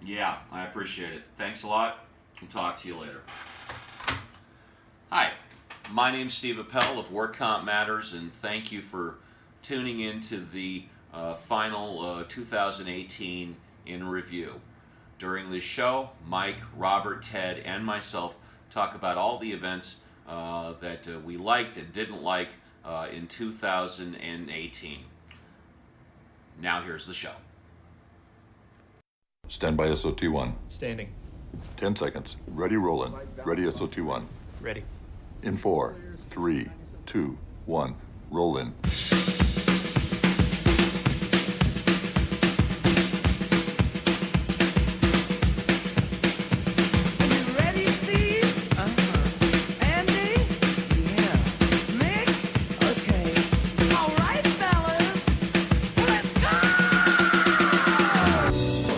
Yeah, I appreciate it. Thanks a lot. I'll talk to you later. Hi, my name's Steve Appel of Work Comp Matters, and thank you for tuning in to the final 2018 in review. During this show, Mike, Robert, Ted, and myself talk about all the events that we liked and didn't like in 2018. Now here's the show. Stand by SOT1. Standing. 10 seconds. Ready, rollin'. Ready, SOT1. Ready. In 4, 3, 2, 1. Roll in.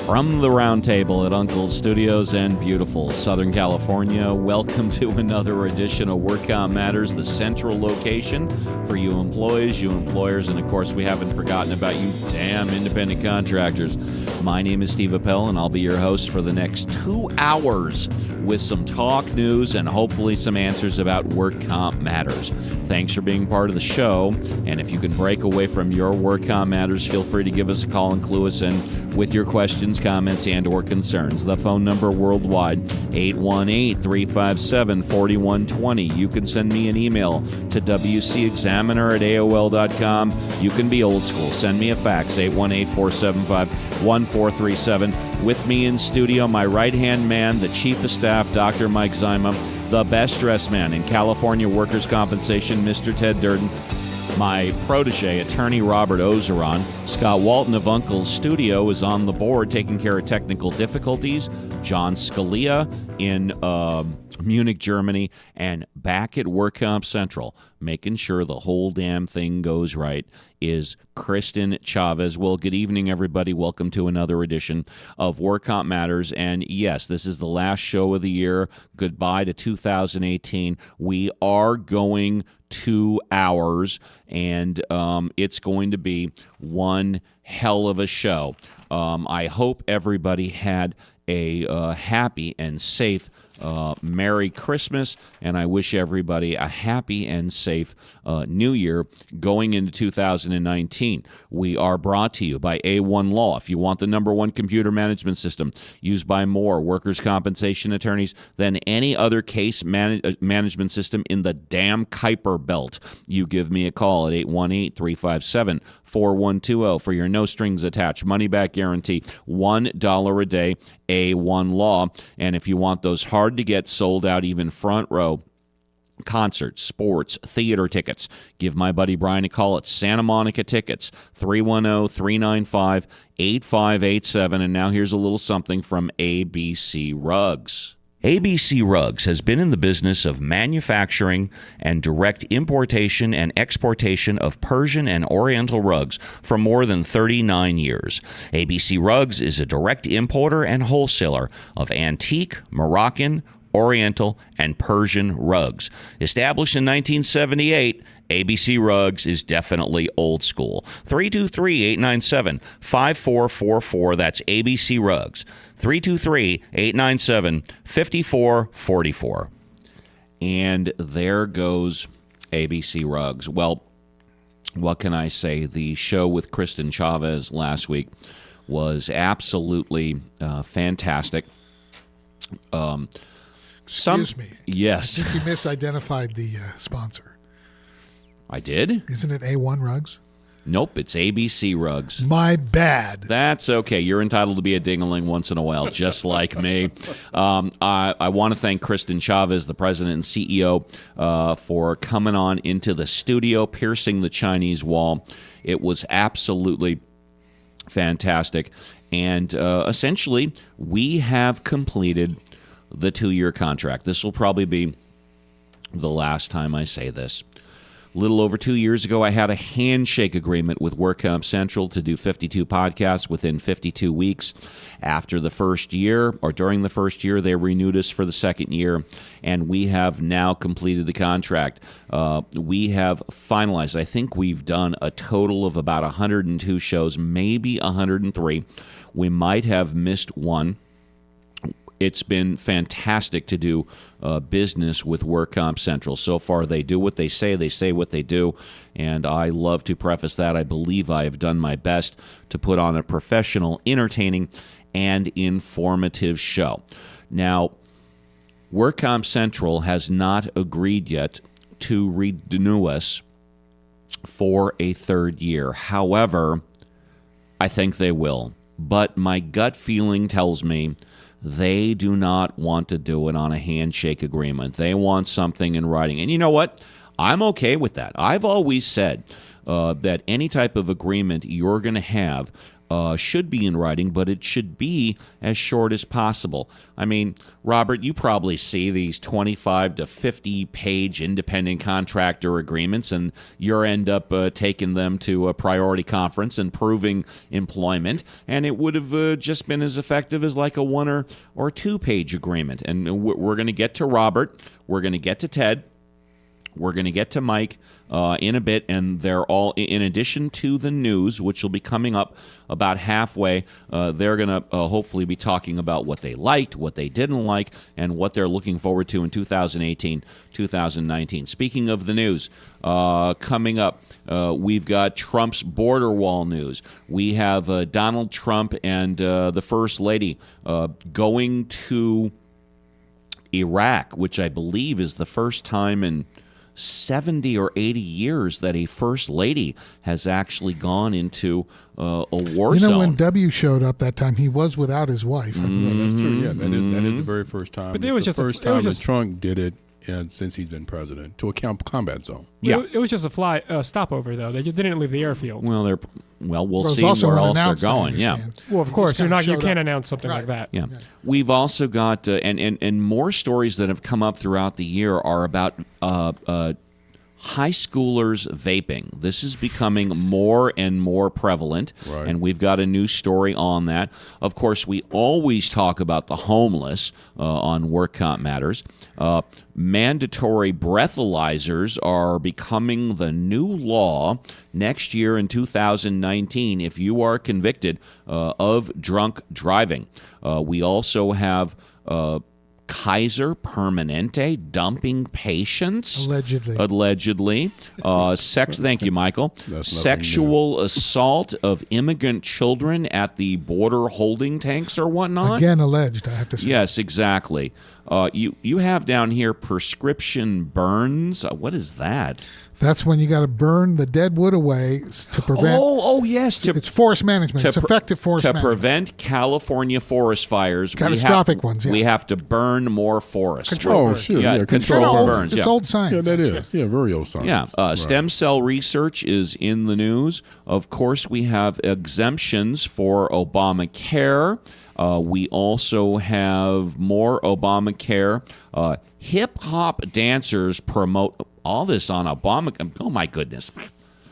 From the round table at Uncle's Studios in beautiful Southern California, welcome to another edition of Work Comp Matters, the central location for you employees, you employers, and of course we haven't forgotten about you damn independent contractors. My name is Steve Appel, and I'll be your host for the next 2 hours with some talk, news, and hopefully some answers about Work Comp Matters. Thanks for being part of the show, and if you can break away from your Work Comp Matters, feel free to give us a call and clue us in with your questions, comments, and or concerns. The phone number worldwide, 818-357-4120. You can send me an email to wcexaminer@aol.com. You can be old school. Send me a fax, 818-475-1437. With me in studio, my right-hand man, the Chief of Staff, Dr. Mike Zyma, the best-dressed man in California workers' compensation, Mr. Ted Durden, my protege, attorney Robert Ozeron. Scott Walton of Uncle's Studio is on the board taking care of technical difficulties. John Scalia in Munich, Germany, and back at Work Comp Central, making sure the whole damn thing goes right, is Kristen Chavez. Well, good evening, everybody. Welcome to another edition of Work Comp Matters. And yes, this is the last show of the year. Goodbye to 2018. We are going 2 hours, and it's going to be one hell of a show. I hope everybody had a happy and safe Merry Christmas, and I wish everybody a happy and safe New Year going into 2019. We are brought to you by A1 Law. If you want the #1 computer management system used by more workers' compensation attorneys than any other case management system in the damn Kuiper Belt, you give me a call at 818-357-4120 for your no-strings-attached money-back guarantee, $1 a day, A1 Law. And if you want those hard-to-get, sold-out, even front row concerts, sports, theater tickets, give my buddy Brian a call at Santa Monica Tickets, 310-395-8587. And now here's a little something from ABC Rugs. ABC Rugs has been in the business of manufacturing and direct importation and exportation of Persian and Oriental rugs for more than 39 years. ABC Rugs is a direct importer and wholesaler of antique, Moroccan, Oriental, and Persian rugs. Established in 1978, ABC Rugs is definitely old school. 323-897-5444. That's ABC Rugs. 323-897-5444. And there goes ABC Rugs. Well, what can I say? The show with Kristen Chavez last week was absolutely fantastic. Excuse me. Yes. I think you misidentified the sponsor. I did? Isn't it A1 Rugs? Nope, it's ABC Rugs. My bad. That's okay. You're entitled to be a ding-a-ling once in a while, just like me. I want to thank Kristen Chavez, the president and CEO, for coming on into the studio, piercing the Chinese wall. It was absolutely fantastic. And essentially, we have completed the 2-year contract. This will probably be the last time I say this. A little over 2 years ago, I had a handshake agreement with Work Comp Central to do 52 podcasts within 52 weeks. After the first year, or during the first year, they renewed us for the second year, and we have now completed the contract. We have finalized. I think we've done a total of about 102 shows, maybe 103. We might have missed one. it's been fantastic to do business with WorkComp Central. So far, they do what they say what they do, and I love to preface that. I believe I have done my best to put on a professional, entertaining, and informative show. Now, WorkComp Central has not agreed yet to renew us for a third year. However, I think they will. But my gut feeling tells me they do not want to do it on a handshake agreement. They want something in writing. And you know what? I'm okay with that. I've always said that any type of agreement you're going to have should be in writing, but it should be as short as possible. I mean, Robert, you probably see these 25 to 50-page independent contractor agreements, and you end up taking them to a priority conference and proving employment, and it would have just been as effective as like a 1 or 2-page agreement. And we're going to get to Robert. We're going to get to Ted. We're going to get to Mike in a bit, and they're all, in addition to the news, which will be coming up about halfway, they're going to hopefully be talking about what they liked, what they didn't like, and what they're looking forward to in 2018, 2019. Speaking of the news, coming up, we've got Trump's border wall news. We have Donald Trump and the First Lady going to Iraq, which I believe is the first time in 70 or 80 years that a first lady has actually gone into a war zone. When W showed up that time, he was without his wife. I believe. That's true. Yeah, that is the very first time. But it's it was the just first time that Trump did it since he's been president to a combat zone. Yeah, it was just a stopover though. They just didn't leave the airfield. We'll Well, see also where else they're unannounced, I going. Yeah. understand. Well, of He course, just kinda you showed can't up. announce something like that. Yeah. We've also got, and more stories that have come up throughout the year are about high schoolers vaping. This is becoming more and more prevalent, Right. and we've got a new story on that. Of course, we always talk about the homeless on WorkComp Matters. Mandatory breathalyzers are becoming the new law next year in 2019 if you are convicted of drunk driving. We also have Kaiser Permanente dumping patients. Allegedly. Thank you, Michael. Sexual assault of immigrant children at the border holding tanks or whatnot. Again, alleged, I have to say. Yes, exactly. You have down here prescription burns. What is that? That's when you got to burn the dead wood away to prevent. Oh, yes. It's forest management. It's effective forest management. To prevent California forest fires. Catastrophic ones, yeah. We have to burn more forests. Control burns. Sure. Yeah, control burns. It's old science. Yeah, that is. Yeah, very old science. Yeah. Right. Stem cell research is in the news. Of course, we have exemptions for Obamacare. We also have more Obamacare. Hip-hop dancers promote all this on Obama. Oh, my goodness.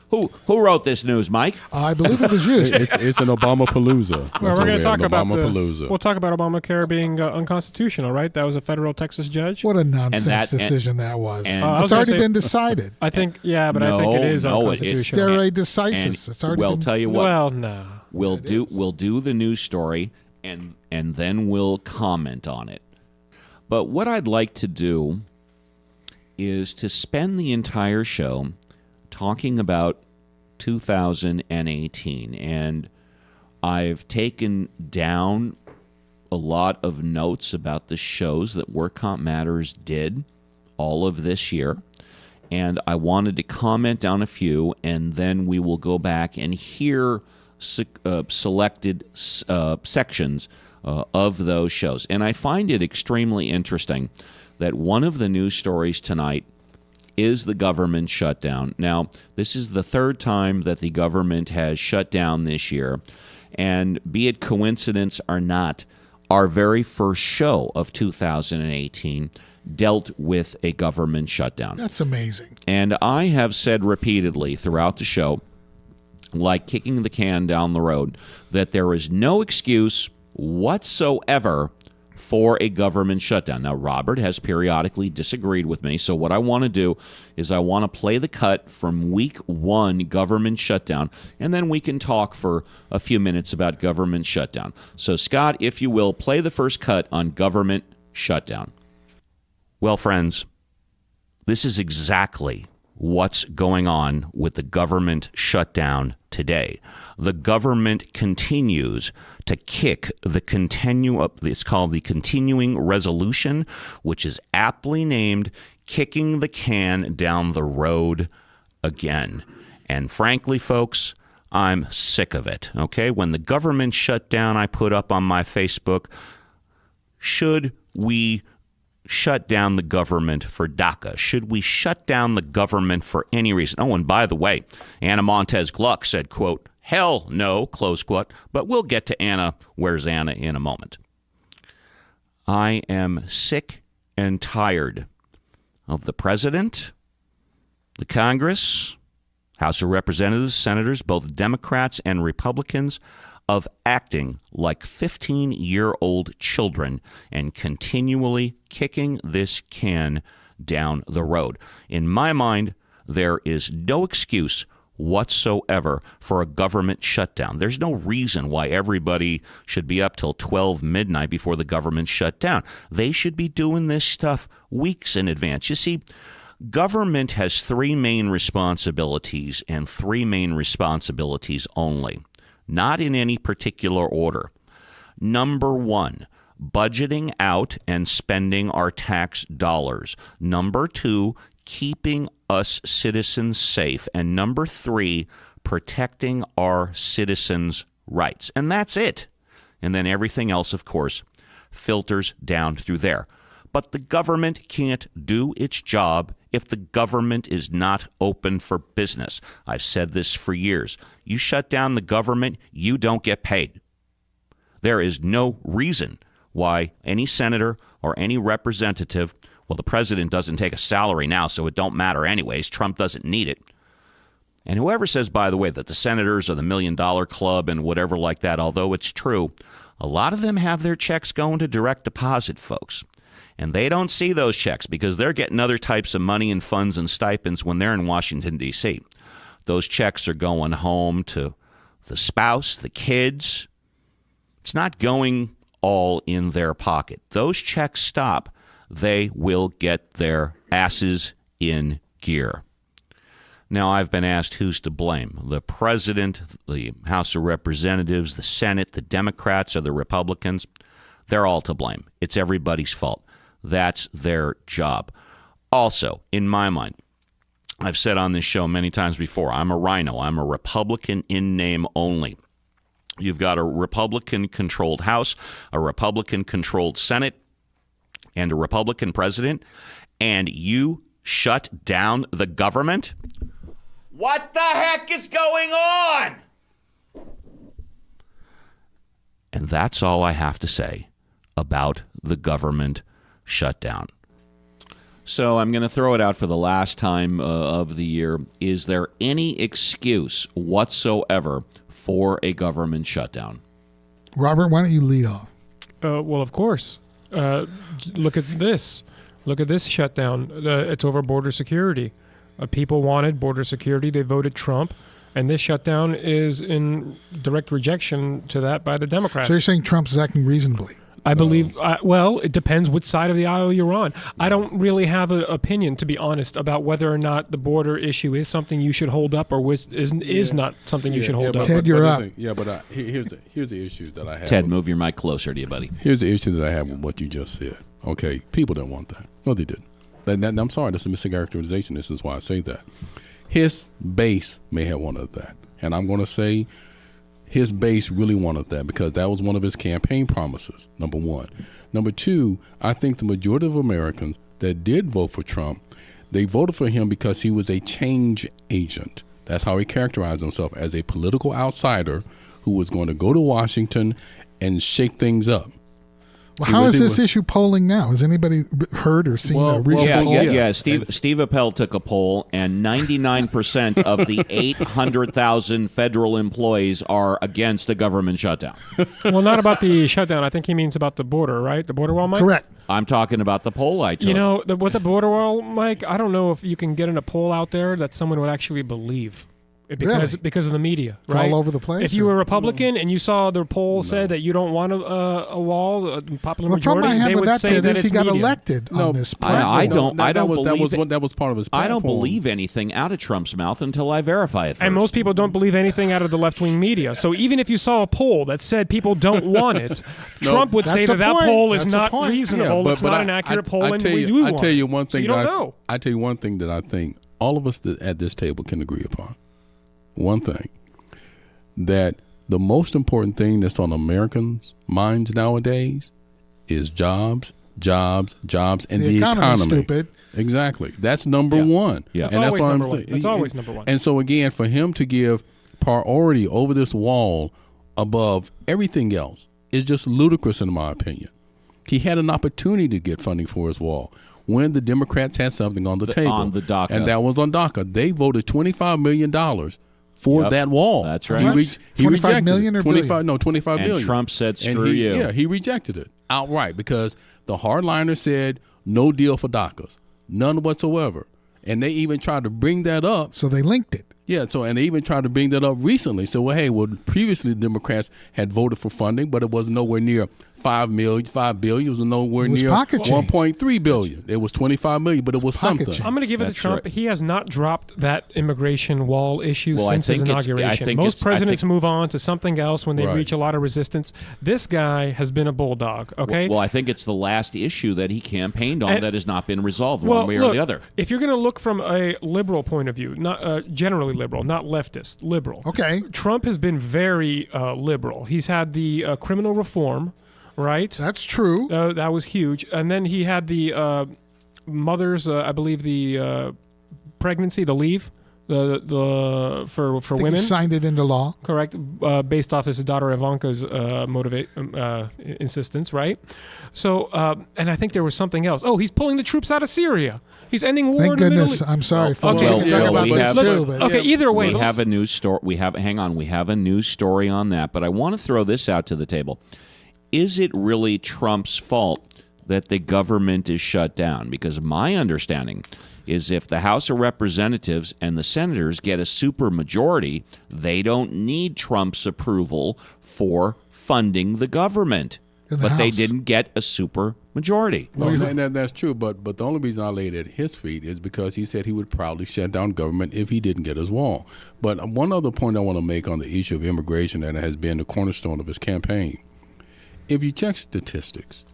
Who wrote this news, Mike? I believe it was you. It's an Obama-palooza. Well, we're going to talk about Obama-palooza. We'll talk about Obamacare being unconstitutional, right? That was a federal Texas judge. What a nonsense decision that was. and- It's already been decided. I think, I think it is unconstitutional. Stare decisis. It's already been. Tell you what. Well, no. We'll do the news story, and then we'll comment on it. But what I'd like to do is to spend the entire show talking about 2018. And I've taken down a lot of notes about the shows that WorkComp Matters did all of this year. And I wanted to comment on a few, and then we will go back and hear selected sections of those shows. And I find it extremely interesting that one of the news stories tonight is the government shutdown. Now, this is the third time that the government has shut down this year, and be it coincidence or not, our very first show of 2018 dealt with a government shutdown. That's amazing. And I have said repeatedly throughout the show, like kicking the can down the road, that there is no excuse whatsoever for a government shutdown. Now, Robert has periodically disagreed with me, so what I want to do is I want to play the cut from week 1 government shutdown, and then we can talk for a few minutes about government shutdown. So, Scott, if you will, play the first cut on government shutdown. Well, friends, this is exactly what's going on with the government shutdown today. The government continues to kick the it's called the continuing resolution, which is aptly named kicking the can down the road again. And frankly, folks, I'm sick of it. Okay? When the government shut down, I put up on my Facebook, should we shut down the government for DACA? Should we shut down the government for any reason? Oh, and by the way, Anna Montez Gluck said, quote, hell no, close quote, but we'll get to Anna, where's Anna, in a moment. I am sick and tired of the president, the Congress, House of Representatives, senators, both Democrats and Republicans, of acting like 15-year-old children and continually kicking this can down the road. In my mind, there is no excuse whatsoever for a government shutdown. There's no reason why everybody should be up till 12 midnight before the government shut down. They should be doing this stuff weeks in advance. You see, government has 3 main responsibilities and 3 main responsibilities only. Not in any particular order. Number 1, budgeting out and spending our tax dollars. Number 2, keeping us citizens safe. And number 3, protecting our citizens' rights. And that's it. And then everything else, of course, filters down through there. But the government can't do its job if the government is not open for business. I've said this for years. You shut down the government, you don't get paid. There is no reason why any senator or any representative, well, the president doesn't take a salary now, so it don't matter anyways. Trump doesn't need it. And whoever says, by the way, that the senators are the $1 Million Club and whatever like that, although it's true, a lot of them have their checks going to direct deposit, folks. And they don't see those checks because they're getting other types of money and funds and stipends when they're in Washington, D.C. Those checks are going home to the spouse, the kids. It's not going all in their pocket. Those checks stop. They will get their asses in gear. Now, I've been asked who's to blame. The president, the House of Representatives, the Senate, the Democrats, or the Republicans. They're all to blame. It's everybody's fault. That's their job. Also, in my mind, I've said on this show many times before, I'm a rhino. I'm a Republican in name only. You've got a Republican-controlled House, a Republican-controlled Senate, and a Republican president, and you shut down the government? What the heck is going on? And that's all I have to say about the government shutdown. So I'm going to throw it out for the last time of the year. Is there any excuse whatsoever for a government shutdown? Robert, why don't you lead off? Well, of course. Look at this. Look at this shutdown. It's over border security. People wanted border security. They voted Trump. And this shutdown is in direct rejection to that by the Democrats. So you're saying Trump's acting reasonably? I believe, well, it depends which side of the aisle you're on. I don't really have an opinion, to be honest, about whether or not the border issue is something you should hold up or is not something you should hold up. Ted, you're up. Here's the issue that I have. Ted, move your mic closer to you, buddy. Here's the issue that I have with what you just said. Okay, people didn't want that. No, they didn't. I'm sorry, that's a mischaracterization. This is why I say that. His base may have wanted that. And I'm going to say his base really wanted that because that was one of his campaign promises, number one. Number two, I think the majority of Americans that did vote for Trump, they voted for him because he was a change agent. That's how he characterized himself, as a political outsider who was going to go to Washington and shake things up. Well, how is this issue polling now? Has anybody heard or seen a recent poll? Yeah. Steve Appel took a poll, and 99% of the 800,000 federal employees are against a government shutdown. Well, not about the shutdown. I think he means about the border, right? The border wall, Mike? Correct. I'm talking about the poll I took. You know, with the border wall, Mike, I don't know if you can get in a poll out there that someone would actually believe. Because of the media, it's right? all over the place. If you were a Republican and you saw the poll said that you don't want a wall, a popular majority, they would say that it's he got media. elected on this platform. I don't believe that was part of his platform. I don't believe anything out of Trump's mouth until I verify it first. And most people don't believe anything out of the left-wing media. So even if you saw a poll that said people don't want it, Trump would say that poll is not reasonable. It's not an accurate poll, and we do want it. I tell you one thing. So you don't know. I tell you one thing that I think all of us at this table can agree upon. One thing, that the most important thing that's on Americans' minds nowadays is jobs, and the economy. Stupid. Exactly. That's number one. Yeah. That's always number one. That's always number one. And so, again, for him to give priority over this wall above everything else is just ludicrous in my opinion. He had an opportunity to get funding for his wall when the Democrats had something on the table. On the DACA. And that was on DACA. They voted $25 million for that wall. That's right. He 25 rejected million it. or 25 billion? No, 25 And million. Trump said, screw and you. Yeah, he rejected it outright because the hardliner said no deal for DACAs, none whatsoever. And they even tried to bring that up. So they linked it. Yeah, and they even tried to bring that up recently. So, previously the Democrats had voted for funding, but it was nowhere near $5 billion. It was nowhere near $1.3 billion. It was $25 million, but it was something. I'm going to give it to Trump. Right. He has not dropped that immigration wall issue since his inauguration. Most presidents move on to something else when they reach a lot of resistance. This guy has been a bulldog, okay? Well, I think it's the last issue that he campaigned on that has not been resolved one way or the other. If you're going to look from a liberal point of view, not generally liberal, not leftist, liberal. Okay. Trump has been very liberal. He's had the criminal reform. Right, that's true. That was huge, and then he had the mothers. I believe the pregnancy, the leave, the for women. He signed it into law. Correct, based off his daughter Ivanka's insistence. Right. So, and I think there was something else. Oh, he's pulling the troops out of Syria. He's ending war. Thank in the goodness. Middle East. I'm sorry. Folks. Either way, we have a news story. We have a news story on that. But I want to throw this out to the table. Is it really Trump's fault that the government is shut down? Because my understanding is if the House of Representatives and the senators get a supermajority, they don't need Trump's approval for funding the government. But they didn't get a supermajority. Well, that's true, but the only reason I laid it at his feet is because he said he would probably shut down government if he didn't get his wall. But one other point I want to make on the issue of immigration that has been the cornerstone of his campaign. If you check statistics,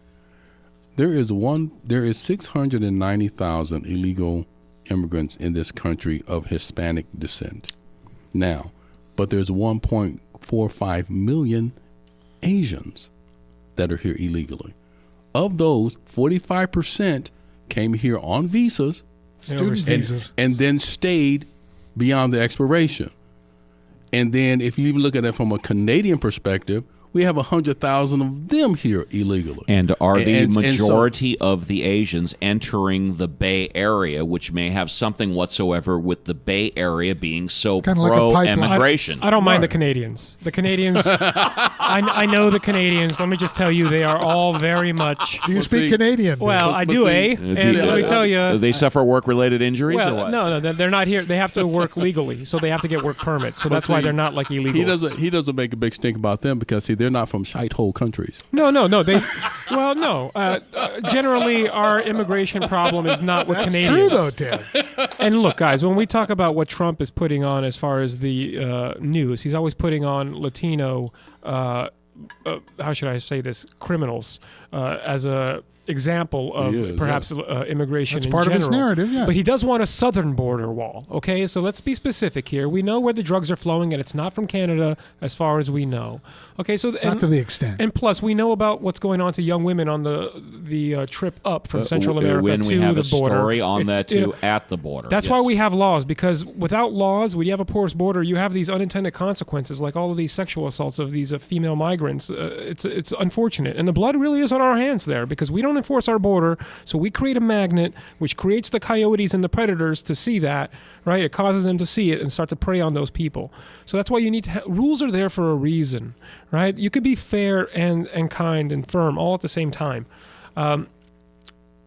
there is 690,000 illegal immigrants in this country of Hispanic descent. Now, but there's 1.45 million Asians that are here illegally. Of those, 45% came here on visas, and then stayed beyond the expiration. And then if you even look at it from a Canadian perspective, we have 100,000 of them here illegally. And are the majority of the Asians entering the Bay Area, which may have something whatsoever with the Bay Area being so pro-immigration? I don't mind the Canadians. The Canadians, I know the Canadians. Let me just tell you, they are all very much... Do you speak Canadian? Well, I do, And let me tell you... Do they suffer work-related injuries or what? No, they're not here. They have to work legally, so they have to get work permits. So that's why they're not like illegals. He doesn't make a big stink about them because, they're not from shithole countries. No. Generally, our immigration problem is not with Canadians. That's true, though, Ted. And look, guys, when we talk about what Trump is putting on as far as the news, he's always putting on Latino, how should I say this, criminals as a example of perhaps immigration That's in part general. of his narrative, yeah. But he does want a southern border wall, okay? So let's be specific here. We know where the drugs are flowing, and it's not from Canada as far as we know. Okay, so Not to the extent. And plus, we know about what's going on to young women on the trip up from Central America when to we have the a border. story on It's, that too at the border. That's Yes. why we have laws, because without laws, when you have a porous border, you have these unintended consequences, like all of these sexual assaults of these female migrants. It's unfortunate, and the blood really is on our hands there because we don't enforce our border. So we create a magnet which creates the coyotes and the predators to see that, right? It causes them to see it and start to prey on those people. So that's why you need to rules are there for a reason, right? You could be fair and kind and firm all at the same time.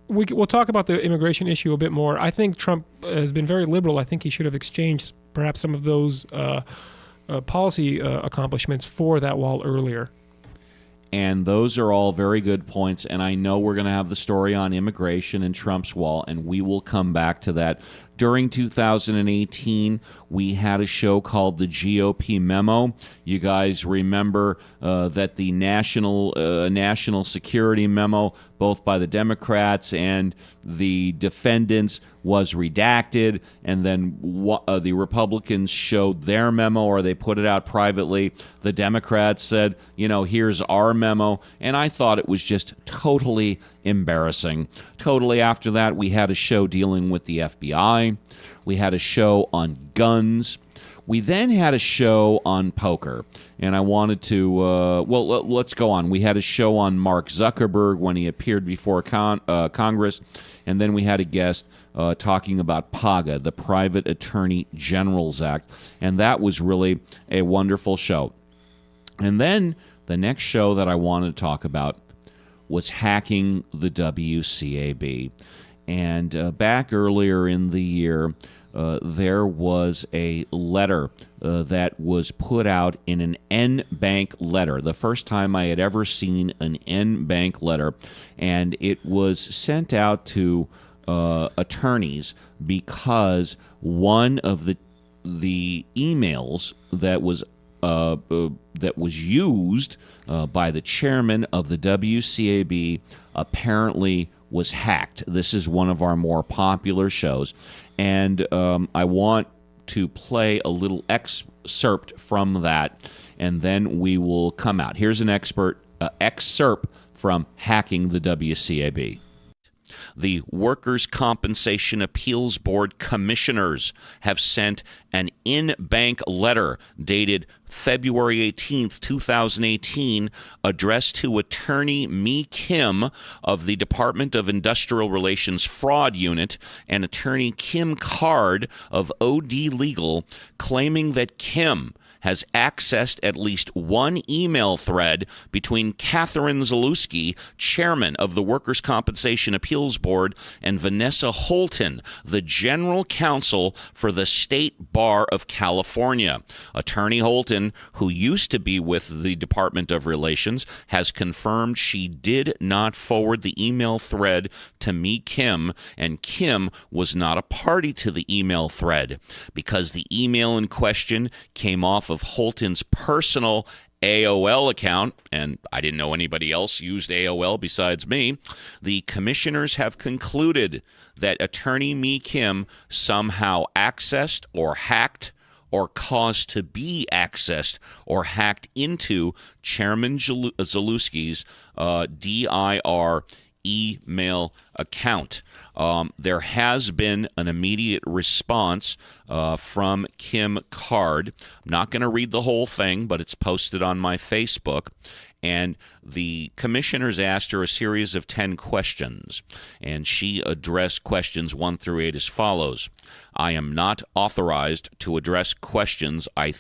We'll talk about the immigration issue a bit more. I think Trump has been very liberal. I think he should have exchanged perhaps some of those policy accomplishments for that wall earlier. And those are all very good points. And I know we're going to have the story on immigration and Trump's wall, and we will come back to that. During 2018, we had a show called the GOP Memo. You guys remember that the national security memo, both by the Democrats and the defendants, was redacted, and then the Republicans showed their memo, or they put it out privately. The Democrats said, here's our memo, and I thought it was just totally embarrassing. Totally after that, we had a show dealing with the FBI. We had a show on guns. We then had a show on poker, and I wanted to, let's go on. We had a show on Mark Zuckerberg when he appeared before Congress, and then we had a guest talking about PAGA, the Private Attorney General's Act, and that was really a wonderful show. And then the next show that I wanted to talk about was hacking the WCAB. And back earlier in the year, there was a letter that was put out in an N-Bank letter, the first time I had ever seen an N-Bank letter, and it was sent out to attorneys because one of the emails that was used by the chairman of the WCAB apparently was hacked. This is one of our more popular shows, and I want to play a little excerpt from that, and then we will come out. Here's an excerpt from hacking the WCAB. The Workers' Compensation Appeals Board commissioners have sent an in-bank letter dated February 18th, 2018, addressed to Attorney Mi Kim of the Department of Industrial Relations Fraud Unit and Attorney Kim Card of OD Legal, claiming that Kim has accessed at least one email thread between Catherine Zalewski, chairman of the Workers' Compensation Appeals Board, and Vanessa Holton, the general counsel for the State Bar of California. Attorney Holton, who used to be with the Department of Relations, has confirmed she did not forward the email thread to Mi Kim, and Kim was not a party to the email thread. Because the email in question came off of Holton's personal AOL account, and I didn't know anybody else used AOL besides me, the commissioners have concluded that Attorney Mi Kim somehow accessed or hacked or caused to be accessed or hacked into Chairman Zalewski's DIR email account. There has been an immediate response from Kim Card. I'm not going to read the whole thing, but it's posted on my Facebook. And the commissioners asked her a series of 10 questions, and she addressed questions 1 through 8 as follows. I am not authorized to address questions I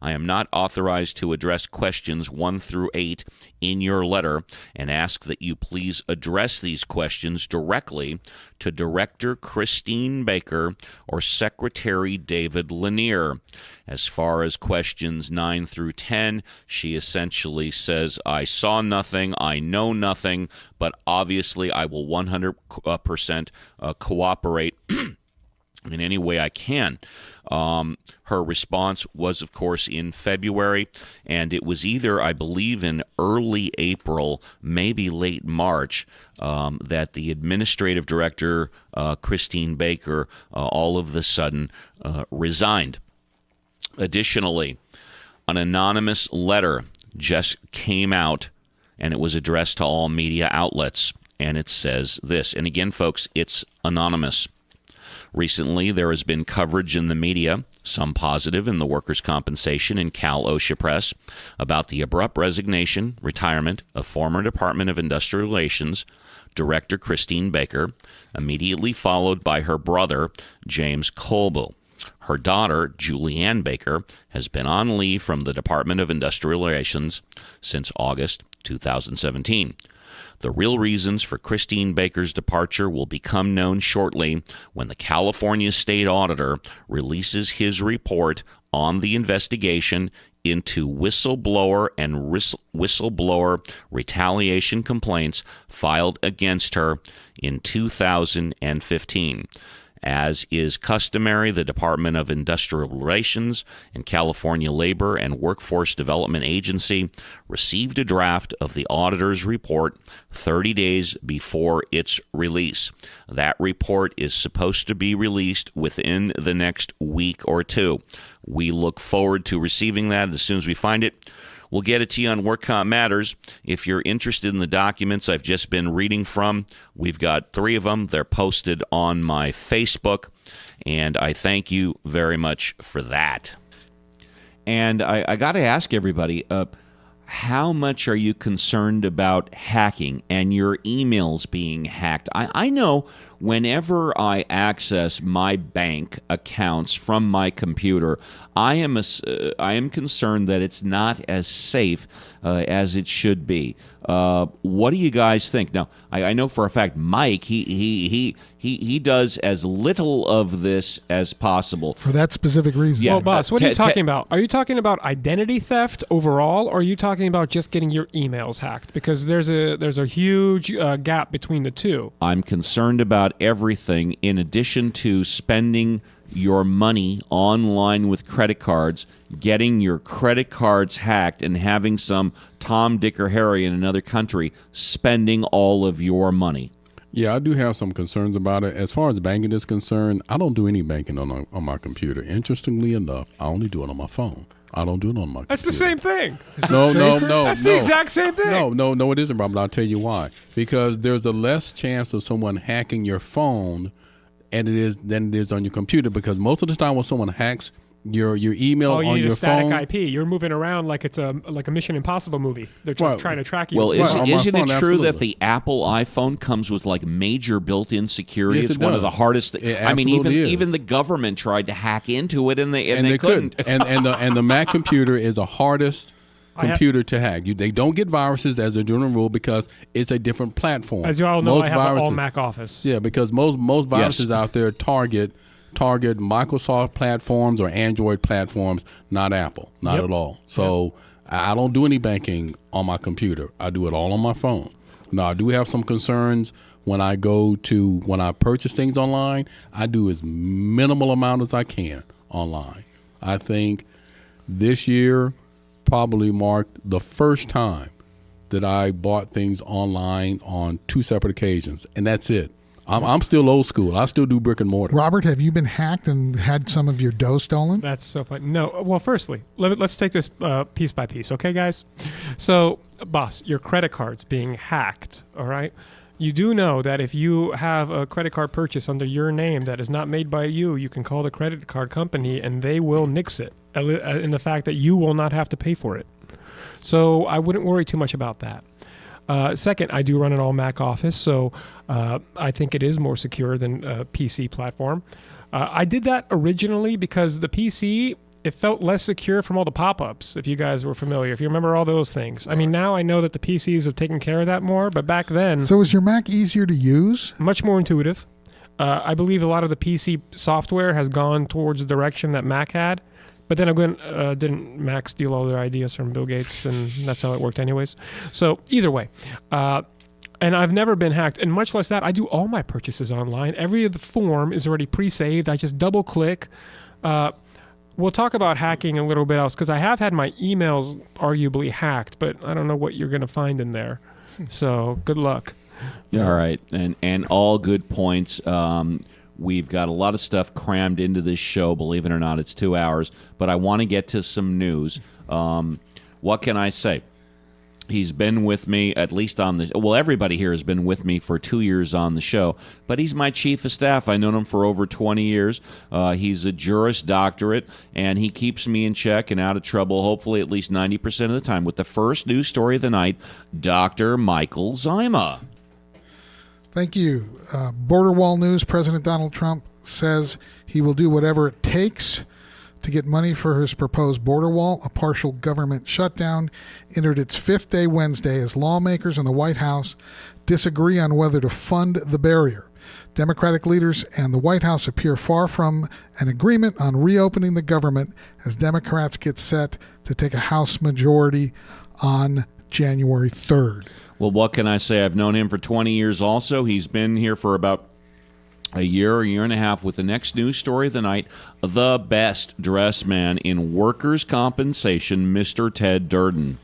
am not authorized to address questions 1 through 8 in your letter, and ask that you please address these questions directly to Director Christine Baker or Secretary David Lanier. As far as questions 9 through 10, she essentially says, I saw nothing, I know nothing, but obviously I will 100% cooperate in any way I can. Her response was, of course, in February, and it was either, I believe, in early April, maybe late March, that the administrative director, Christine Baker, all of a sudden resigned. Additionally, an anonymous letter just came out, and it was addressed to all media outlets, and it says this. And again, folks, it's anonymous. Recently, there has been coverage in the media, some positive in the workers' compensation and Cal OSHA press, about the abrupt resignation, retirement of former Department of Industrial Relations Director Christine Baker, immediately followed by her brother, James Colville. Her daughter, Julianne Baker, has been on leave from the Department of Industrial Relations since August 2017. The real reasons for Christine Baker's departure will become known shortly when the California State Auditor releases his report on the investigation into whistleblower and whistleblower retaliation complaints filed against her in 2015. As is customary, the Department of Industrial Relations and California Labor and Workforce Development Agency received a draft of the auditor's report 30 days before its release. That report is supposed to be released within the next week or two. We look forward to receiving that as soon as we find it. We'll get it to you on Work Comp Matters. If you're interested in the documents I've just been reading from, we've got 3 of them. They're posted on my Facebook, and I thank you very much for that. And I got to ask everybody, how much are you concerned about hacking and your emails being hacked? I know whenever I access my bank accounts from my computer, I am concerned that it's not as safe as it should be. What do you guys think? Now, I know for a fact Mike he does as little of this as possible For that specific reason. Yeah. Well, boss, what are you talking about? Are you talking about identity theft overall, or are you talking about just getting your emails hacked? Because there's a huge gap between the two. I'm concerned about everything in addition to spending your money online with credit cards, getting your credit cards hacked, and having some Tom, Dick, or Harry in another country spending all of your money. Yeah, I do have some concerns about it. As far as banking is concerned, I don't do any banking on my computer. Interestingly enough, I only do it on my phone. I don't do it on my computer. That's the same thing. No. That's the exact same thing. No, it isn't, Robert. I'll tell you why. Because there's a less chance of someone hacking your phone than it is on your computer. Because most of the time when someone hacks your email on your phone, you need a static IP. You're moving around like it's a Mission Impossible movie. They're trying to track you. Well, isn't it true absolutely. that the Apple iPhone comes with like major built-in security? Yes, It's it one does. of the hardest. I mean, even the government tried to hack into it, and they couldn't. and the Mac computer is the hardest computer to hack. They don't get viruses as a general rule because it's a different platform. As you all know, I have an all Mac office. Yeah, because most viruses out there target Microsoft platforms or Android platforms, not Apple, not at all. So I don't do any banking on my computer. I do it all on my phone. Now, I do have some concerns when I purchase things online. I do as minimal amount as I can online. I think this year probably marked the first time that I bought things online on 2 separate occasions, and that's it. I'm still old school. I still do brick and mortar. Robert, have you been hacked and had some of your dough stolen? That's so funny. No. Well, firstly, let's take this piece by piece, okay, guys? So, boss, your credit card's being hacked, all right? You do know that if you have a credit card purchase under your name that is not made by you, you can call the credit card company and they will nix it in the fact that you will not have to pay for it. So I wouldn't worry too much about that. Second, I do run an all-Mac office, so I think it is more secure than a PC platform. I did that originally because the PC, it felt less secure from all the pop-ups, if you guys were familiar, if you remember all those things. I mean, now I know that the PCs have taken care of that more, but back then... So is your Mac easier to use? Much more intuitive. I believe a lot of the PC software has gone towards the direction that Mac had. But then again, didn't Mac steal all their ideas from Bill Gates, and that's how it worked anyways? So either way. And And I've never been hacked. And much less that, I do all my purchases online. Every the form is already pre-saved. I just double-click. We'll talk about hacking a little bit else because I have had my emails arguably hacked, but I don't know what you're going to find in there. So good luck. All right, and all good points. We've got a lot of stuff crammed into this show. Believe it or not, it's 2 hours. But I want to get to some news. What can I say? He's been with me at least on the... Well, everybody here has been with me for 2 years on the show. But he's my chief of staff. I've known him for over 20 years. He's a Juris Doctorate, and he keeps me in check and out of trouble, hopefully at least 90% of the time. With the first news story of the night, Dr. Michael Zyma. Thank you. Border wall news. President Donald Trump says he will do whatever it takes to get money for his proposed border wall. A partial government shutdown entered its fifth day Wednesday as lawmakers in the White House disagree on whether to fund the barrier. Democratic leaders and the White House appear far from an agreement on reopening the government as Democrats get set to take a House majority on January 3rd. Well, what can I say? I've known him for 20 years also. He's been here for about a year and a half with the next news story of the night, the best dressed man in workers' compensation, Mr. Ted Durden.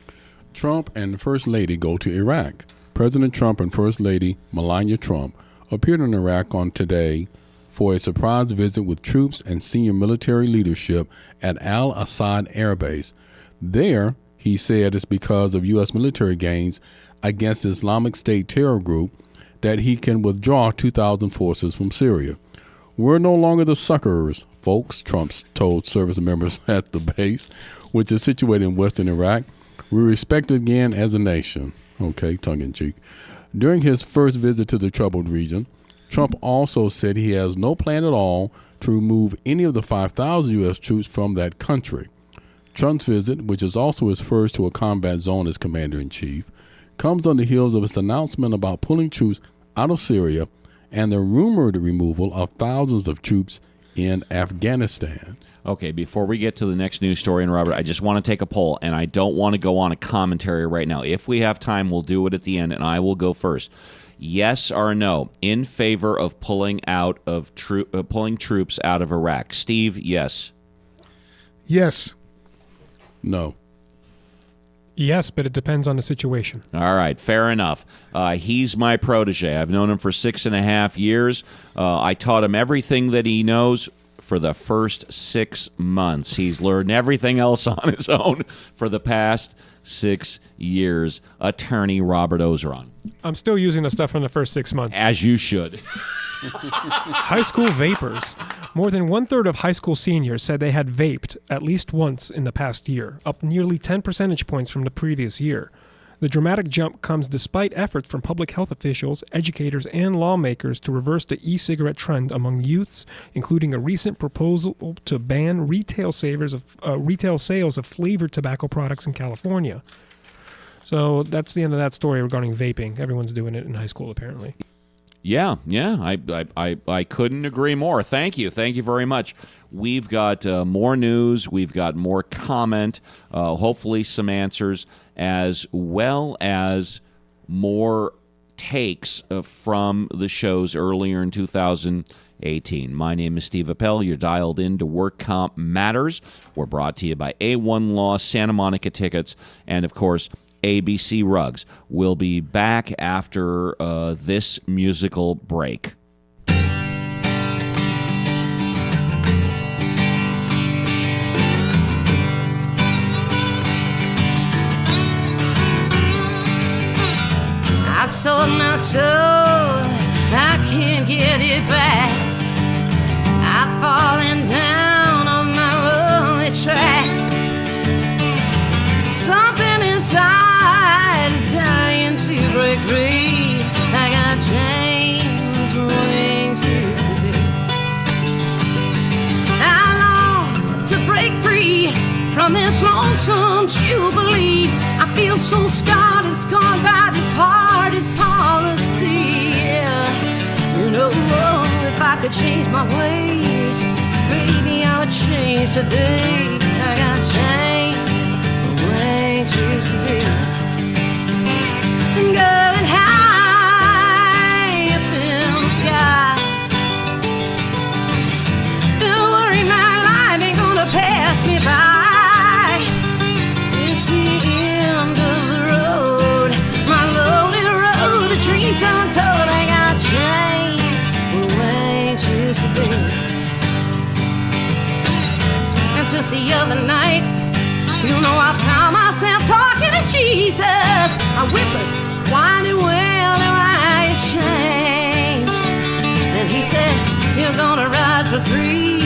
Trump and the First Lady go to Iraq. President Trump and First Lady Melania Trump appeared in Iraq on today for a surprise visit with troops and senior military leadership at Al-Assad Air Base. There, he said it's because of U.S. military gains against the Islamic State terror group that he can withdraw 2,000 forces from Syria. We're no longer the suckers, folks, Trump told service members at the base, which is situated in western Iraq. We're respected again as a nation. Okay, tongue-in-cheek. During his first visit to the troubled region, Trump also said he has no plan at all to remove any of the 5,000 U.S. troops from that country. Trump's visit, which is also his first to a combat zone as commander-in-chief, comes on the heels of his announcement about pulling troops out of Syria and the rumored removal of thousands of troops in Afghanistan. Okay, before we get to the next news story, and Robert, I just want to take a poll, and I don't want to go on a commentary right now. If we have time, we'll do it at the end, and I will go first. Yes or no, in favor of pulling troops out of Iraq? Steve, yes. Yes. No. Yes, but it depends on the situation. All right, fair enough. He's my protege. I've known him for 6.5 years. I taught him everything that he knows for the first 6 months. He's learned everything else on his own for the past 6 years. Attorney Robert Ozeron. I'm still using the stuff from the first 6 months. As you should. High school vapors. More than 1/3 of high school seniors said they had vaped at least once in the past year, up nearly 10 percentage points from the previous year. The dramatic jump comes despite efforts from public health officials, educators, and lawmakers to reverse the e-cigarette trend among youths, including a recent proposal to ban retail sales of flavored tobacco products in California. So that's the end of that story regarding vaping. Everyone's doing it in high school, apparently. Yeah, I couldn't agree more. Thank you very much. We've got more news. We've got more comment, hopefully some answers, as well as more takes from the shows earlier in 2018. My name is Steve Appel. You're dialed in to Work Comp Matters. We're brought to you by A1 Law, Santa Monica Tickets, and, of course, ABC Rugs. We'll be back after this musical break. I sold my soul, I can't get it back. I've fallen down on my lonely track. Something inside is dying to break free. I got chains from wings used to be. I long to break free from this lonesome jubilee. I feel so scarred and scorned by this party's policy. Yeah. You know, if I could change my ways, baby, I would change today. I got chains, wings used to be. Going high. free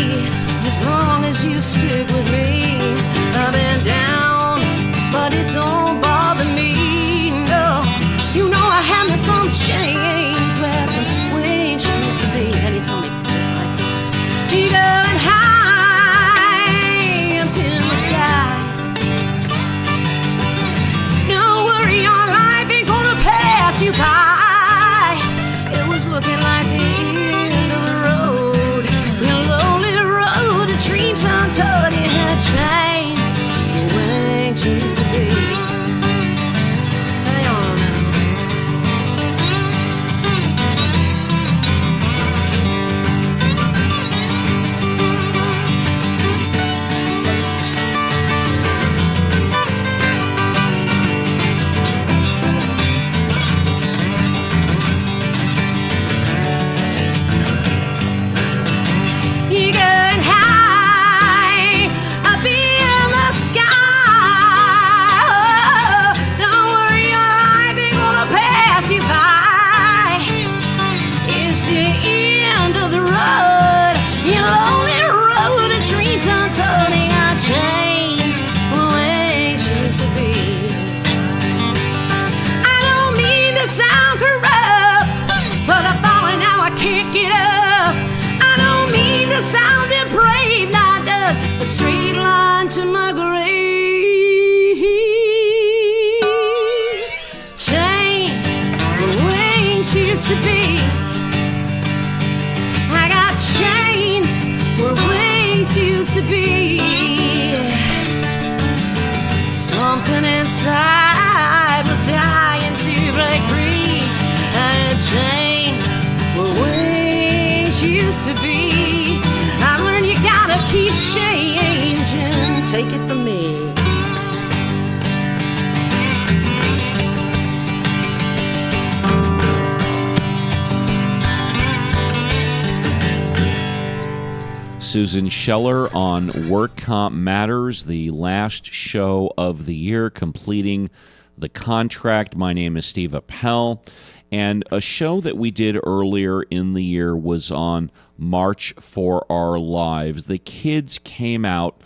as long as you stick with me. I've been down, but it don't bother me. No, you know I had me some chains where some wings used to be. And he told me just like this: be going high up in the sky. Don't worry, your life ain't gonna pass you by. It was looking like the end of the road, the lonely road. The dreams untold, it had changed the way it used to be. Hang on now. You get high up in the sky. Don't worry, your life ain't gonna pass you by. It's the end of the road, your lonely road. The dreams untold, they got changed the way it used to be. I don't mean to sound corrupt, but I've fallen, now I can't get up. I don't mean to sound depraved, not a straight line to my grave. Chains the wings used to be. I got chains where wings used to be. Something inside was dying to break free. I had chains where wings used to be. I learned you gotta keep changing. Take it from me. Susan Scheller on Work Comp Matters, the last show of the year, completing the contract. My name is Steve Appel, and a show that we did earlier in the year was on March for Our Lives. The kids came out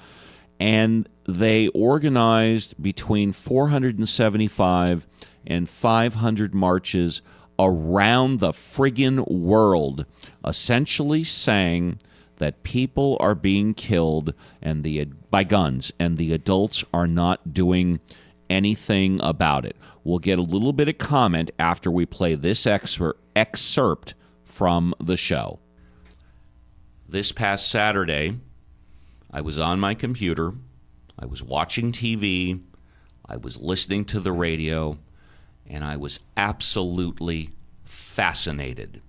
and they organized between 475 and 500 marches around the friggin' world, essentially saying that people are being killed and by guns, and the adults are not doing anything about it. We'll get a little bit of comment after we play this excerpt from the show. This past Saturday, I was on my computer, I was watching TV, I was listening to the radio, and I was absolutely fascinated.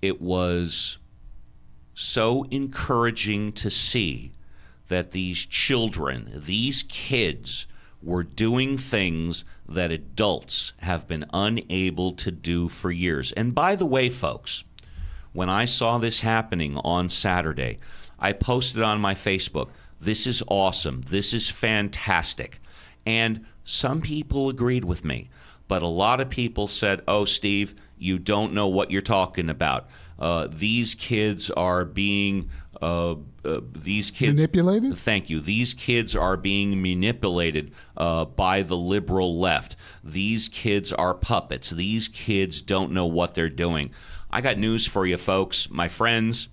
It was so encouraging to see that these children, these kids, were doing things that adults have been unable to do for years. And by the way, folks, when I saw this happening on Saturday, I posted on my Facebook, "This is awesome. This is fantastic." And some people agreed with me, but a lot of people said, "Oh, Steve, you don't know what you're talking about. These kids are being manipulated?" Thank you. These kids are being manipulated by the liberal left. These kids are puppets. These kids don't know what they're doing. I got news for you, folks, my friends.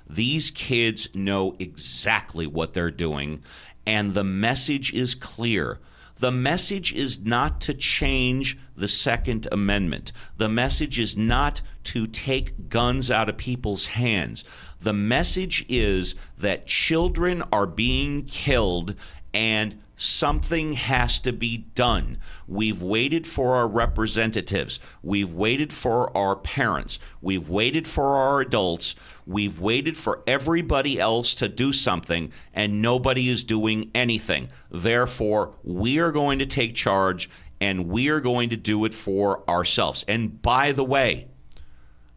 These kids know exactly what they're doing, and the message is clear. The message is not to change the Second Amendment. The message is not to take guns out of people's hands. The message is that children are being killed and something has to be done. We've waited for our representatives. We've waited for our parents. We've waited for our adults. We've waited for everybody else to do something, and nobody is doing anything. Therefore, we are going to take charge, and we are going to do it for ourselves. And by the way,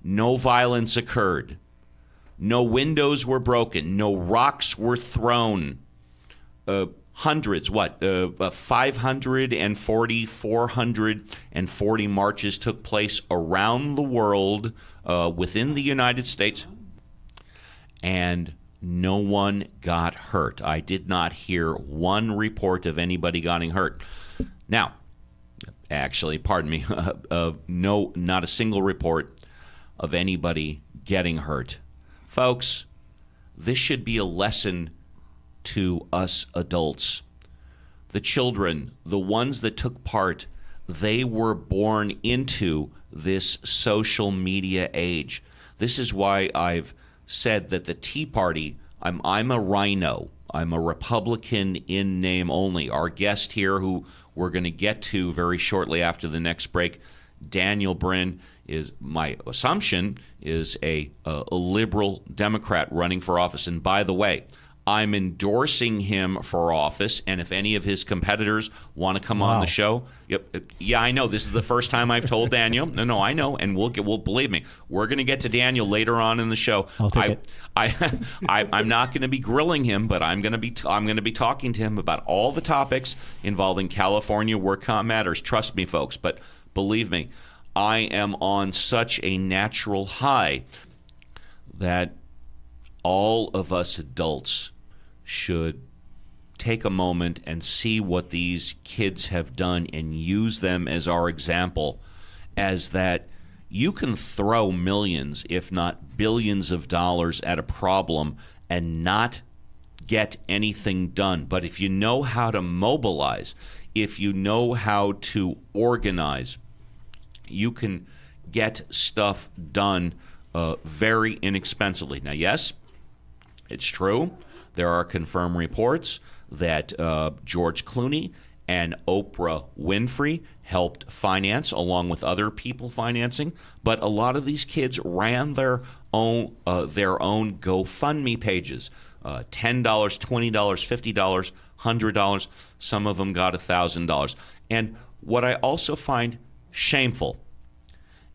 no violence occurred. No windows were broken. No rocks were thrown. Hundreds, 540, 440 marches took place around the world within the United States. and no one got hurt. I did not hear one report of anybody getting hurt. Now, actually, pardon me, no, not a single report of anybody getting hurt. Folks, this should be a lesson to us adults. The children, the ones that took part, they were born into this social media age. This is why I've said that the Tea Party, I'm a rhino. I'm a Republican in name only. Our guest here, who we're going to get to very shortly after the next break, Daniel Brin, is, my assumption, is a liberal Democrat running for office. And by the way, I'm endorsing him for office, and if any of his competitors want to come on the show, yeah, I know. This is the first time I've told Daniel. No, I know, and we'll believe me. We're going to get to Daniel later on in the show. I'll take it. I'm not going to be grilling him, but I'm going to be talking to him about all the topics involving California Work Comp Matters. Trust me, folks. But believe me, I am on such a natural high that all of us adults should take a moment and see what these kids have done and use them as our example, as that you can throw millions, if not billions of dollars at a problem and not get anything done. But if you know how to mobilize, if you know how to organize, you can get stuff done very inexpensively. Now, yes, it's true. There are confirmed reports that George Clooney and Oprah Winfrey helped finance, along with other people financing. But a lot of these kids ran their own GoFundMe pages. $10, $20, $50, $100. Some of them got $1,000. And what I also find shameful,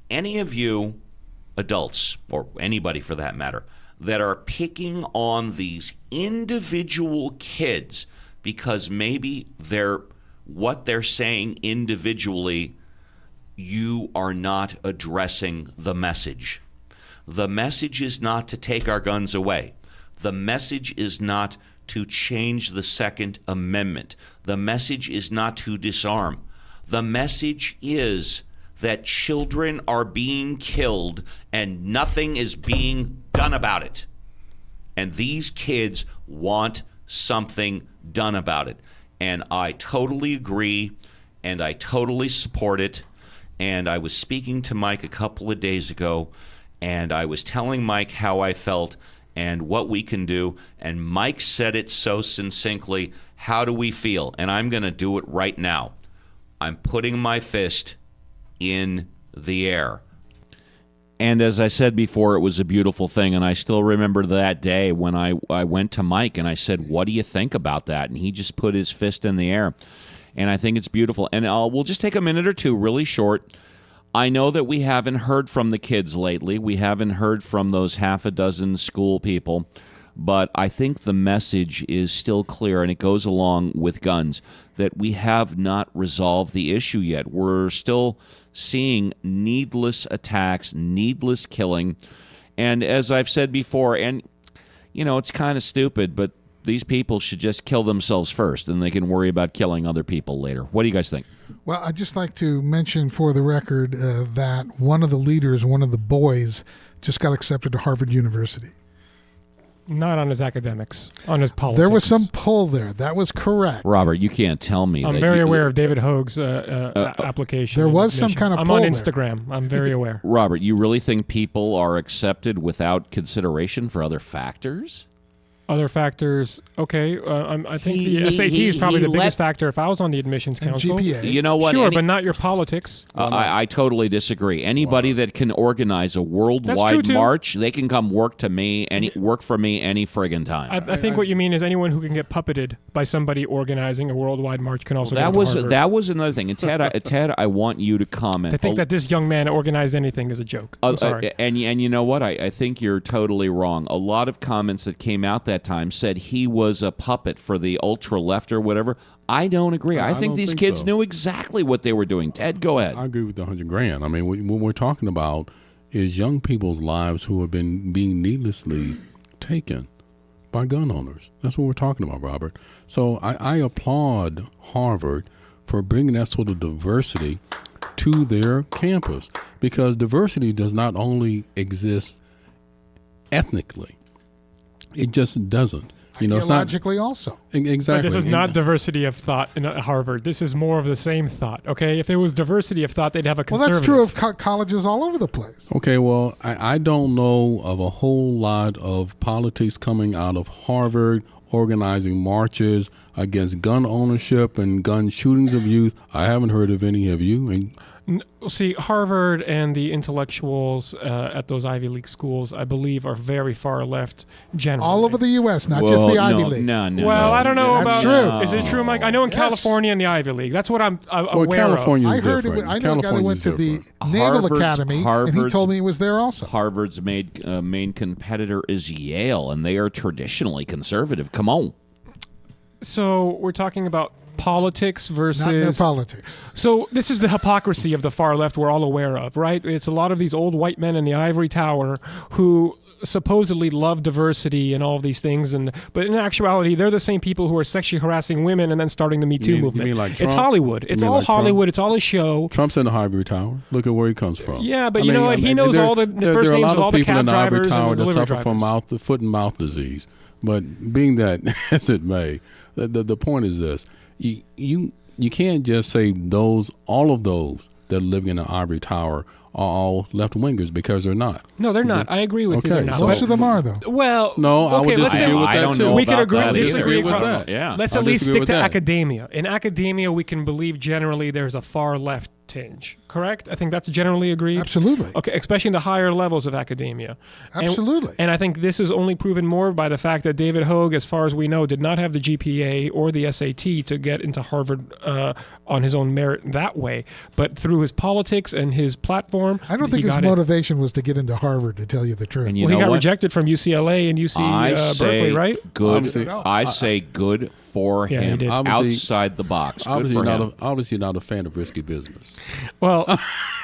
any of you adults, or anybody for that matter, that are picking on these individual kids because maybe what they're saying individually, you are not addressing the message. The message is not to take our guns away. The message is not to change the Second Amendment. The message is not to disarm. The message is that children are being killed and nothing is being done about it. And these kids want something done about it. And I totally agree, and I totally support it. And I was speaking to Mike a couple of days ago, and I was telling Mike how I felt and what we can do. And Mike said it so succinctly, how do we feel? And I'm going to do it right now. I'm putting my fist in the air. And as I said before, it was a beautiful thing, and I still remember that day when I went to Mike and I said, what do you think about that? And he just put his fist in the air, and I think it's beautiful. And we'll just take a minute or two, really short. I know that we haven't heard from the kids lately. We haven't heard from those half a dozen school people, but I think the message is still clear, and it goes along with guns, that we have not resolved the issue yet. We're still seeing needless attacks, needless killing. And as I've said before, and, you know, it's kind of stupid, but these people should just kill themselves first, and they can worry about killing other people later. What do you guys think? Well, I'd just like to mention for the record that one of the leaders, one of the boys, just got accepted to Harvard University. Not on his academics, on his politics. There was some pull there. That was correct. Robert, you can't tell me. I'm very aware of David Hoag's application. There was some kind of I'm pull on there. Instagram. I'm very aware. Robert, you really think people are accepted without consideration for other factors? Other factors, okay. I think the SAT is probably the biggest factor. If I was on the admissions council, GPA. You know what? Sure, but not your politics. I totally disagree. Anybody that can organize a That's true, worldwide too. march, they can come work for me any friggin' time. I think what you mean is anyone who can get puppeted by somebody organizing a worldwide march can also that go was to Harvard. that was another thing. And Ted, I want you to comment. To think that this young man organized anything is a joke. I'm sorry. And you know what? I think you're totally wrong. A lot of comments that came out that time said he was a puppet for the ultra left or whatever. I don't agree. I think these kids knew exactly what they were doing. Ted, go ahead. I agree with the $100,000. I mean, what we're talking about is young people's lives who have been being needlessly taken by gun owners. That's what we're talking about, Robert. So I applaud Harvard for bringing that sort of diversity to their campus, because diversity does not only exist ethnically. It just doesn't. Ideologically also. Exactly. But this is not diversity of thought in Harvard. This is more of the same thought, okay? If it was diversity of thought, they'd have a Well, conservative. that's true of colleges all over the place. Okay, well, I don't know of a whole lot of politics coming out of Harvard organizing marches against gun ownership and gun shootings of youth. I haven't heard of any. Have you? See, Harvard and the intellectuals at those Ivy League schools, I believe, are very far left generally. All over the U.S., not just the Ivy League. Well, I don't know That's about. true. Is it true, Mike? I know in Yes. California and the Ivy League. That's what I'm aware California's I heard different. I know a guy that went to the California's Naval Harvard's- Academy, and he Harvard's- told me he was there also. Harvard's main competitor is Yale, and they are traditionally conservative. Come on. of. So we're talking about politics Not their versus. politics. So this is the hypocrisy of the far left we're all aware of, right? It's a lot of these old white men in the ivory tower who supposedly love diversity and all of these things, but in actuality, they're the same people who are sexually harassing women and then starting the Me Too You movement. mean like It's Trump? Hollywood. It's You mean all like Trump? Hollywood. It's all a show. Trump's in the ivory tower. Look at where he comes from. Yeah, but you know what? He knows all the first names of all the cab drivers there are a lot and of the people in the ivory tower that delivery suffer from drivers. foot and mouth disease. But being that as it may, the point is this: you can't just say all of those that are living in the ivory tower are all left wingers, because they're not. No, they're not. I agree with you. Okay, They're not. so- Most of them are, though. Well, No, I okay, would let's disagree say with I that don't too. know we can about agree, that either. disagree with across- that. Yeah. Let's I'll at least disagree stick with to that. academia. In academia, we can believe generally there's a far left tinge. Correct? I think that's generally agreed. Absolutely. Okay, especially in the higher levels of academia. Absolutely. And I think this is only proven more by the fact that David Hogue, as far as we know, did not have the GPA or the SAT to get into Harvard on his own merit that way. But through his politics and his platform, I don't think he his got in. motivation was to get into Harvard, to tell you the truth. And you Well, he know got what? rejected from UCLA and UC I say Berkeley, right? good. Obviously- I say good for Yeah, he him. did. Obviously- Outside the box. Good Obviously for not. him. Obviously not a fan of risky business. Well,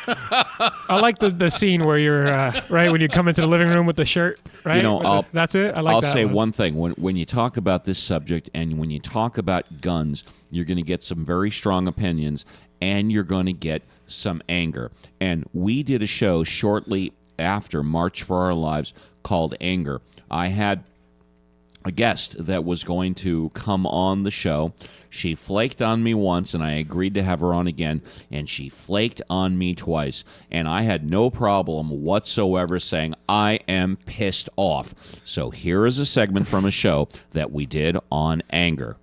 I like the scene where you're right when you come into the living room with the shirt, right? You know, With the- I'll- that's it. I like I'll that say one thing. When you talk about this subject and when you talk about guns, you're going to get some very strong opinions and you're going to get some anger. And we did a show shortly after March for Our Lives called Anger. I had a guest that was going to come on the show. She flaked on me once, and I agreed to have her on again, and she flaked on me twice. And I had no problem whatsoever saying, I am pissed off. So here is a segment from a show that we did on anger.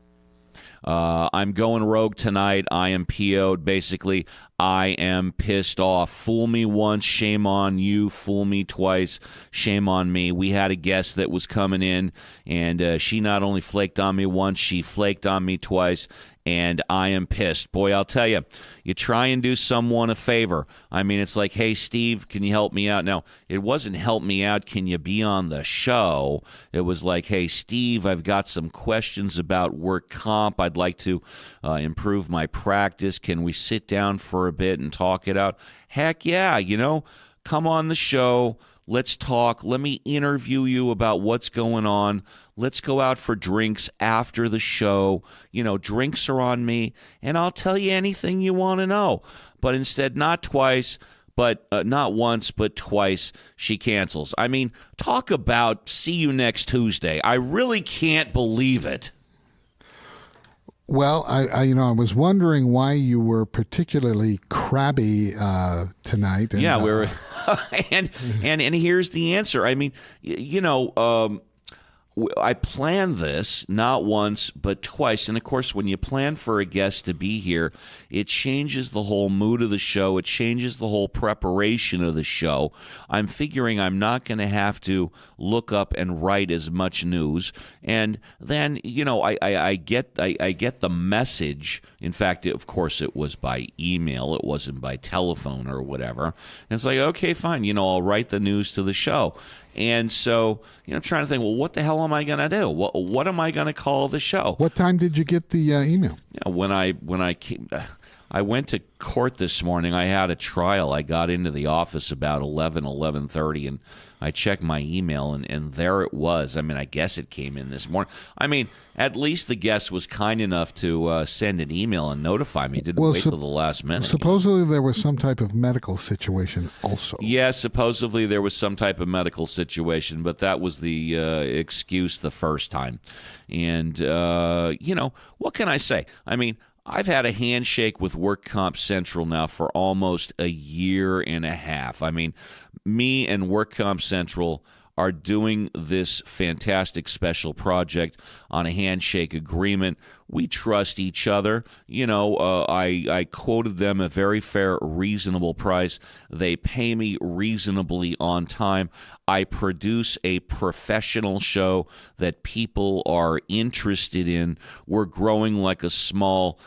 I'm going rogue tonight. I am PO'd. Basically, I am pissed off. Fool me once, shame on you. Fool me twice, shame on me. We had a guest that was coming in, and she not only flaked on me once, she flaked on me twice, and I am pissed. Boy, I'll tell you, you try and do someone a favor. I mean, it's like, hey, Steve, can you help me out? Now, it wasn't help me out, can you be on the show? It was like, hey, Steve, I've got some questions about work comp. I'd like to improve my practice. Can we sit down for a bit and talk it out? Heck yeah, come on the show. Let's talk. Let me interview you about what's going on. Let's go out for drinks after the show. Drinks are on me, and I'll tell you anything you want to know. But instead, not twice, but not once, but twice, she cancels. I mean, talk about see you next Tuesday. I really can't believe it. Well, I was wondering why you were particularly crabby tonight. And, Yeah, we were, and here's the answer. I mean, I planned this not once but twice, and of course, when you plan for a guest to be here, it changes the whole mood of the show. It changes the whole preparation of the show. I'm figuring I'm not going to have to look up and write as much news, and then I get the message. In fact, of course, it was by email. It wasn't by telephone or whatever. And it's like, okay, fine. I'll write the news to the show. And so, I'm trying to think, well, what the hell am I going to do? What am I going to call the show? What time did you get the email? When I came, I went to court this morning. I had a trial. I got into the office about 11:30, and I checked my email, and there it was. I mean, I guess it came in this morning. I mean, at least the guest was kind enough to send an email and notify me. Didn't wait till the last minute. Supposedly there was some type of medical situation also. Yeah, supposedly there was some type of medical situation, but that was the excuse the first time. And, what can I say? I mean, I've had a handshake with Work Comp Central now for almost a year and a half. I mean, me and Work Comp Central are doing this fantastic special project on a handshake agreement. We trust each other. I quoted them a very fair, reasonable price. They pay me reasonably on time. I produce a professional show that people are interested in. We're growing like a small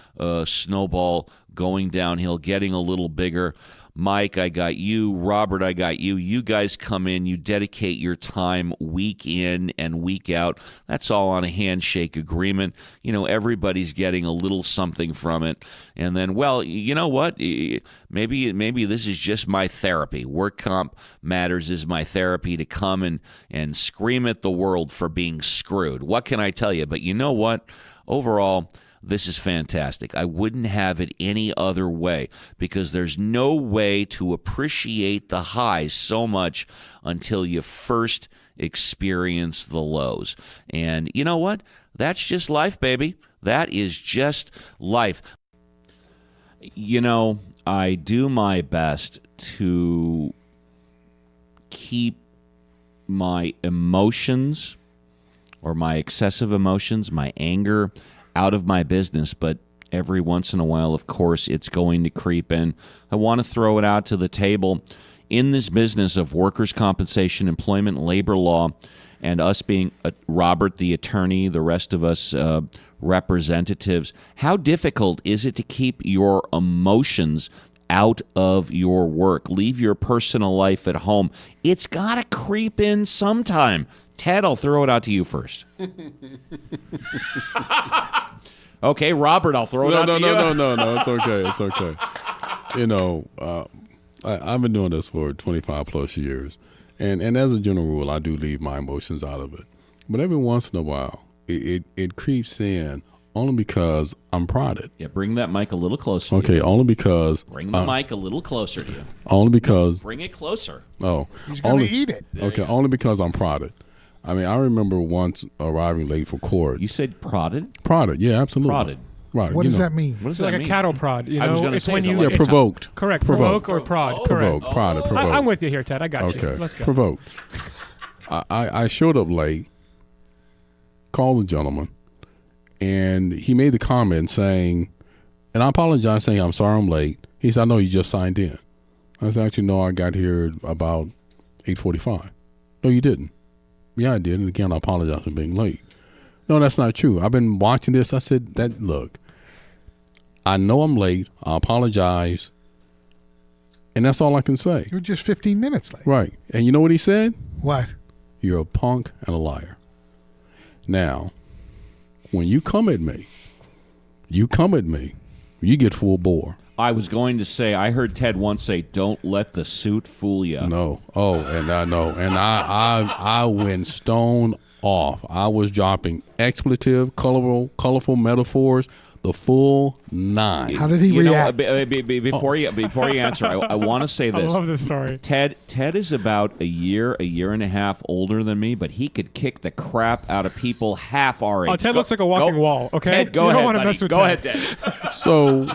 snowball, going downhill, getting a little bigger. Mike, I got you. Robert, I got you. You guys come in. You dedicate your time week in and week out. That's all on a handshake agreement. Everybody's getting a little something from it. And then, well, you know what? Maybe this is just my therapy. Work Comp Matters is my therapy to come and scream at the world for being screwed. What can I tell you? But you know what? Overall, this is fantastic. I wouldn't have it any other way because there's no way to appreciate the highs so much until you first experience the lows. And you know what? That's just life, baby. That is just life. I do my best to keep my emotions or my excessive emotions, my anger, out of my business, but every once in a while, of course, it's going to creep in. I want to throw it out to the table. In this business of workers' compensation, employment, labor law, and us being Robert, the attorney, the rest of us representatives, how difficult is it to keep your emotions out of your work? Leave your personal life at home. It's got to creep in sometime. Ted, I'll throw it out to you first. Okay, Robert, I'll throw it out to you. No, it's okay. It's okay. I've been doing this for 25 plus years, and as a general rule, I do leave my emotions out of it. But every once in a while, it creeps in only because I'm prodded. Yeah, bring that mic a little closer. Okay, only because bring the mic a little closer to you. Only because bring it closer. Oh, he's going to eat it. Okay, only because I'm prodded. I mean, I remember once arriving late for court. You said prodded? Prodded, yeah, absolutely. Prodded. Right. What does that mean? What does it's that like mean? a cattle prod. I was going to say, when you yeah, provoked. Correct. Provoke Provoke or prod. Provoke. Correct. Prodded. Provoke. I'm with you here, Ted. I got you. Okay. Let's go. Provoked. I showed up late, called the gentleman, and he made the comment saying, and I apologize, saying, I'm sorry I'm late. He said, I know you just signed in. I said, actually, no, I got here about 8:45. No, you didn't. Yeah, I did. And again, I apologize for being late. No, that's not true. I've been watching this. I said, look, I know I'm late. I apologize. And that's all I can say. You're just 15 minutes late. Right. And you know what he said? What? You're a punk and a liar. Now, when you come at me, you get full bore. I was going to say, I heard Ted once say, don't let the suit fool you. No. Oh, and I know. And I went stone off. I was dropping expletive, colorful metaphors, the full 9. How did he react? Before you answer, I want to say this. I love this story. Ted is about a year and a half older than me, but he could kick the crap out of people half our age. Oh, Ted looks like a walking wall. Okay, Ted, go you ahead, don't want to buddy. mess with Go Ted. ahead, Ted. So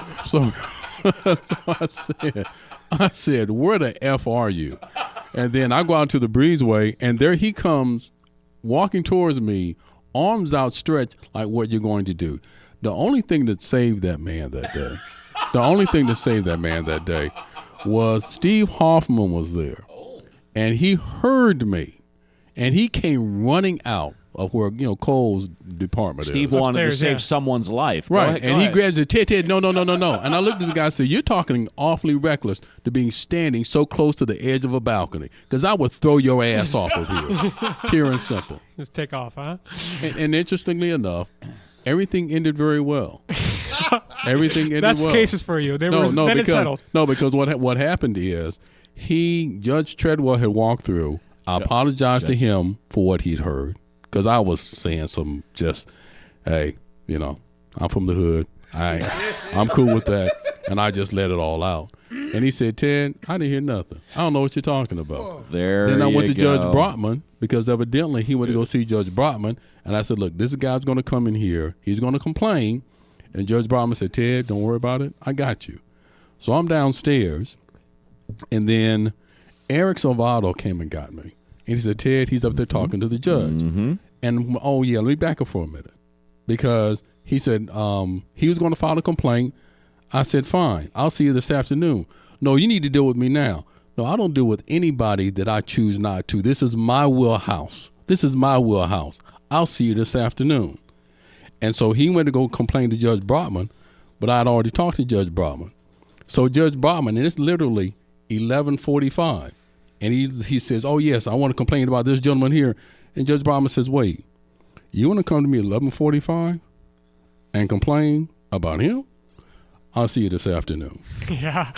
I said, where the F are you? And then I go out to the breezeway, and there he comes walking towards me, arms outstretched like what you're going to do. The only thing that saved that man that day, was Steve Hoffman was there. And he heard me, and he came running out of where, Cole's department Steve is. wanted to Upstairs, save yeah. someone's life. Go Right, ahead, and go he ahead. grabs it, Ted, no. And I looked at the guy and said, you're talking awfully reckless to being standing so close to the edge of a balcony, because I would throw your ass off of here, pure and simple. Just take off, huh? And interestingly enough, everything ended very well. Everything. That's cases for you. Then it's settled. No, because what happened is Judge Treadwell had walked through. I apologized to him for what he'd heard because I was saying some hey, I'm from the hood. I'm cool with that, and I just let it all out. And he said, Ted, I didn't hear nothing. I don't know what you're talking about. Then I went to Judge Brotman because evidently he went to go see Judge Brotman, and I said, look, this guy's going to come in here. He's going to complain. And Judge Brotman said, Ted, don't worry about it. I got you. So I'm downstairs, and then Eric Salvato came and got me. And he said, Ted, he's up there talking to the judge. Mm-hmm. And, let me back up for a minute because he said he was going to file a complaint. I said, fine, I'll see you this afternoon. No, you need to deal with me now. No, I don't deal with anybody that I choose not to. This is my wheelhouse. I'll see you this afternoon. And so he went to go complain to Judge Brotman, but I'd already talked to Judge Brotman. So Judge Brotman, and it's literally 11:45, and he says, oh, yes, I want to complain about this gentleman here. And Judge Brotman says, wait, you want to come to me at 11:45 and complain about him? I'll see you this afternoon. Yeah.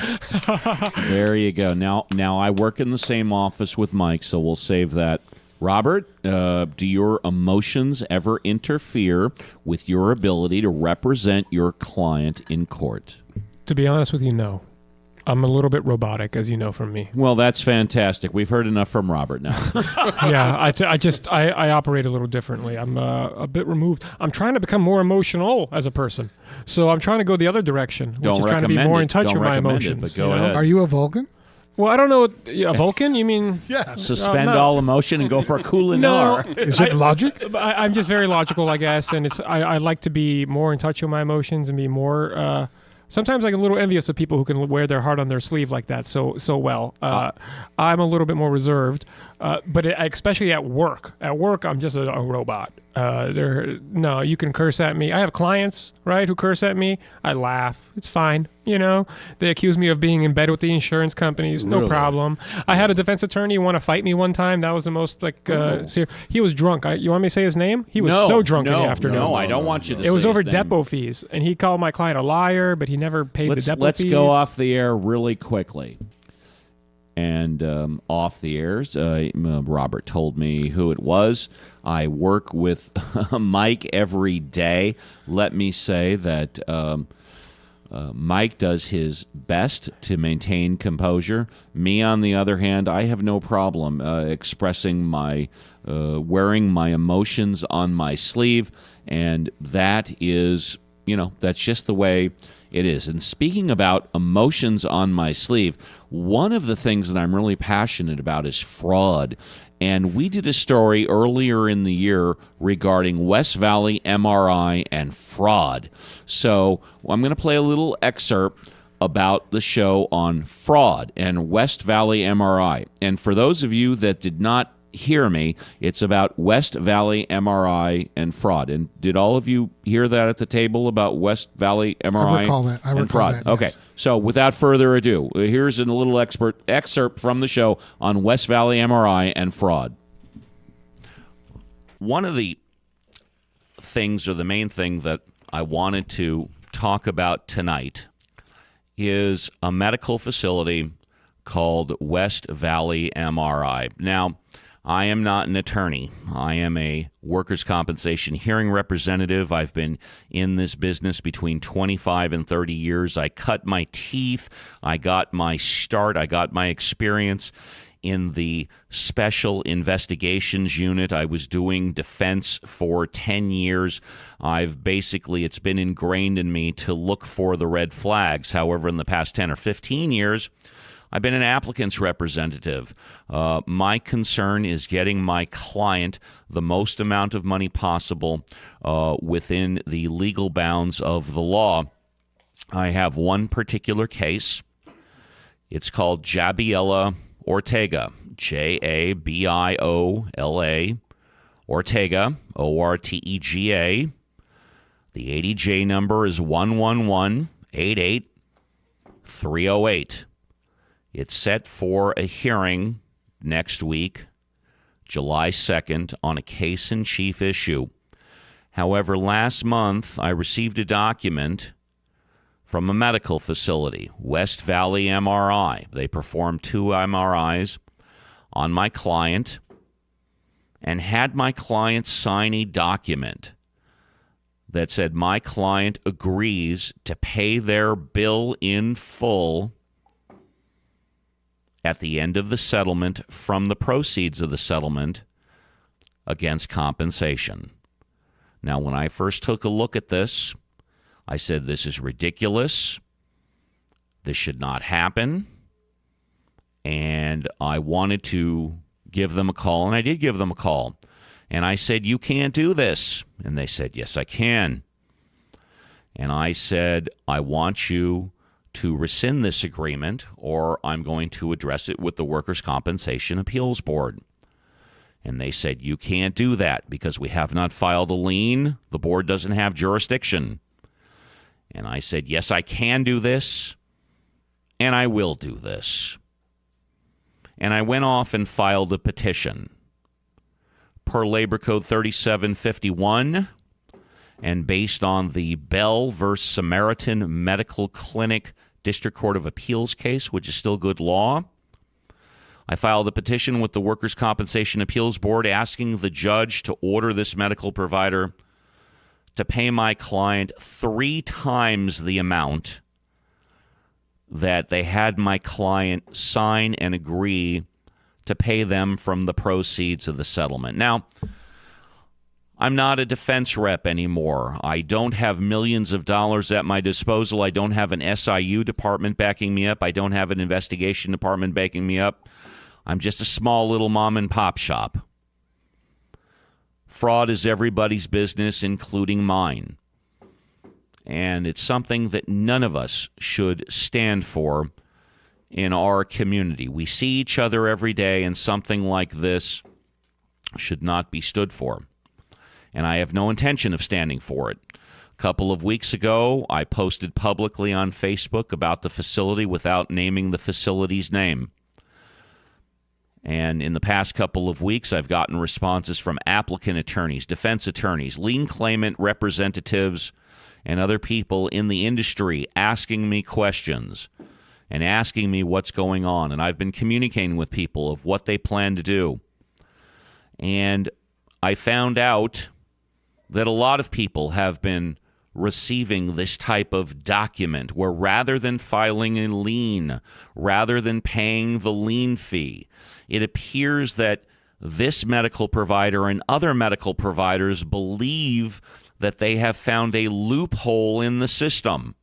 There you go. Now I work in the same office with Mike, so we'll save that. Robert, do your emotions ever interfere with your ability to represent your client in court? To be honest with you, no. I'm a little bit robotic, as you know from me. Well, that's fantastic. We've heard enough from Robert now. Yeah, I operate a little differently. I'm a bit removed. I'm trying to become more emotional as a person. So I'm trying to go the other direction, which is trying to be more in touch with my emotions. But go ahead. Are you a Vulcan? Well, I don't know. A Vulcan? You mean? Yeah. Suspend all emotion and go for a Kulinar. No. Is it logic? I'm just very logical, I guess, and I like to be more in touch with my emotions and be more. Sometimes I'm a little envious of people who can wear their heart on their sleeve like that so well. I'm a little bit more reserved, but especially at work. At work, I'm just a robot. You can curse at me. I have clients, right, who curse at me. I laugh. It's fine. They accuse me of being in bed with the insurance companies. No problem. I had a defense attorney want to fight me one time. That was the most serious. He was drunk. You want me to say his name? He was so drunk in the afternoon. No, I don't want you to say it was his over name. Depo fees, and he called my client a liar, but he never paid the Depo fees. Let's go off the air really quickly. And off the airs, Robert told me who it was. I work with Mike every day. Let me say that Mike does his best to maintain composure. Me, on the other hand, I have no problem expressing wearing my emotions on my sleeve, and that is, that's just the way it is. And speaking about emotions on my sleeve, one of the things that I'm really passionate about is fraud. And we did a story earlier in the year regarding West Valley MRI and fraud. So I'm going to play a little excerpt about the show on fraud and West Valley MRI. And for those of you that did not hear me, it's about West Valley MRI and fraud. And did all of you hear that at the table about West Valley MRI I recall that. and fraud? That, okay, yes. So without further ado, here's a little excerpt from the show on West Valley MRI and fraud. One of the things, or the main thing that I wanted to talk about tonight, is a medical facility called West Valley MRI. Now, I am not an attorney. I am a workers' compensation hearing representative. I've been in this business between 25 and 30 years. I cut my teeth. I got my start. I got my experience in the Special Investigations Unit. I was doing defense for 10 years. It's been ingrained in me to look for the red flags. However, in the past 10 or 15 years, I've been an applicant's representative. My concern is getting my client the most amount of money possible within the legal bounds of the law. I have one particular case. It's called Jabiela Ortega, Jabiola Ortega, Ortega. The ADJ number is 111-88-308. It's set for a hearing next week, July 2nd, on a case-in-chief issue. However, last month I received a document from a medical facility, West Valley MRI. They performed 2 MRIs on my client and had my client sign a document that said my client agrees to pay their bill in full at the end of the settlement from the proceeds of the settlement against compensation. Now, when I first took a look at this, I said, this is ridiculous. This should not happen. And I wanted to give them a call, and I did give them a call. And I said, you can't do this. And they said, yes, I can. And I said, I want you to rescind this agreement, or I'm going to address it with the Workers' Compensation Appeals Board. And they said, you can't do that because we have not filed a lien. The board doesn't have jurisdiction. And I said, yes, I can do this, and I will do this. And I went off and filed a petition per Labor Code 3751 and based on the Bell v. Samaritan Medical Clinic District Court of Appeals case, which is still good law. I filed a petition with the Workers' Compensation Appeals Board asking the judge to order this medical provider to pay my client 3 times the amount that they had my client sign and agree to pay them from the proceeds of the settlement. Now, I'm not a defense rep anymore. I don't have millions of dollars at my disposal. I don't have an SIU department backing me up. I don't have an investigation department backing me up. I'm just a small little mom and pop shop. Fraud is everybody's business, including mine. And it's something that none of us should stand for in our community. We see each other every day, and something like this should not be stood for. And I have no intention of standing for it. A couple of weeks ago, I posted publicly on Facebook about the facility without naming the facility's name. And in the past couple of weeks, I've gotten responses from applicant attorneys, defense attorneys, lien claimant representatives, and other people in the industry asking me questions and asking me what's going on. And I've been communicating with people of what they plan to do. And I found out that a lot of people have been receiving this type of document where rather than filing a lien, rather than paying the lien fee, it appears that this medical provider and other medical providers believe that they have found a loophole in the system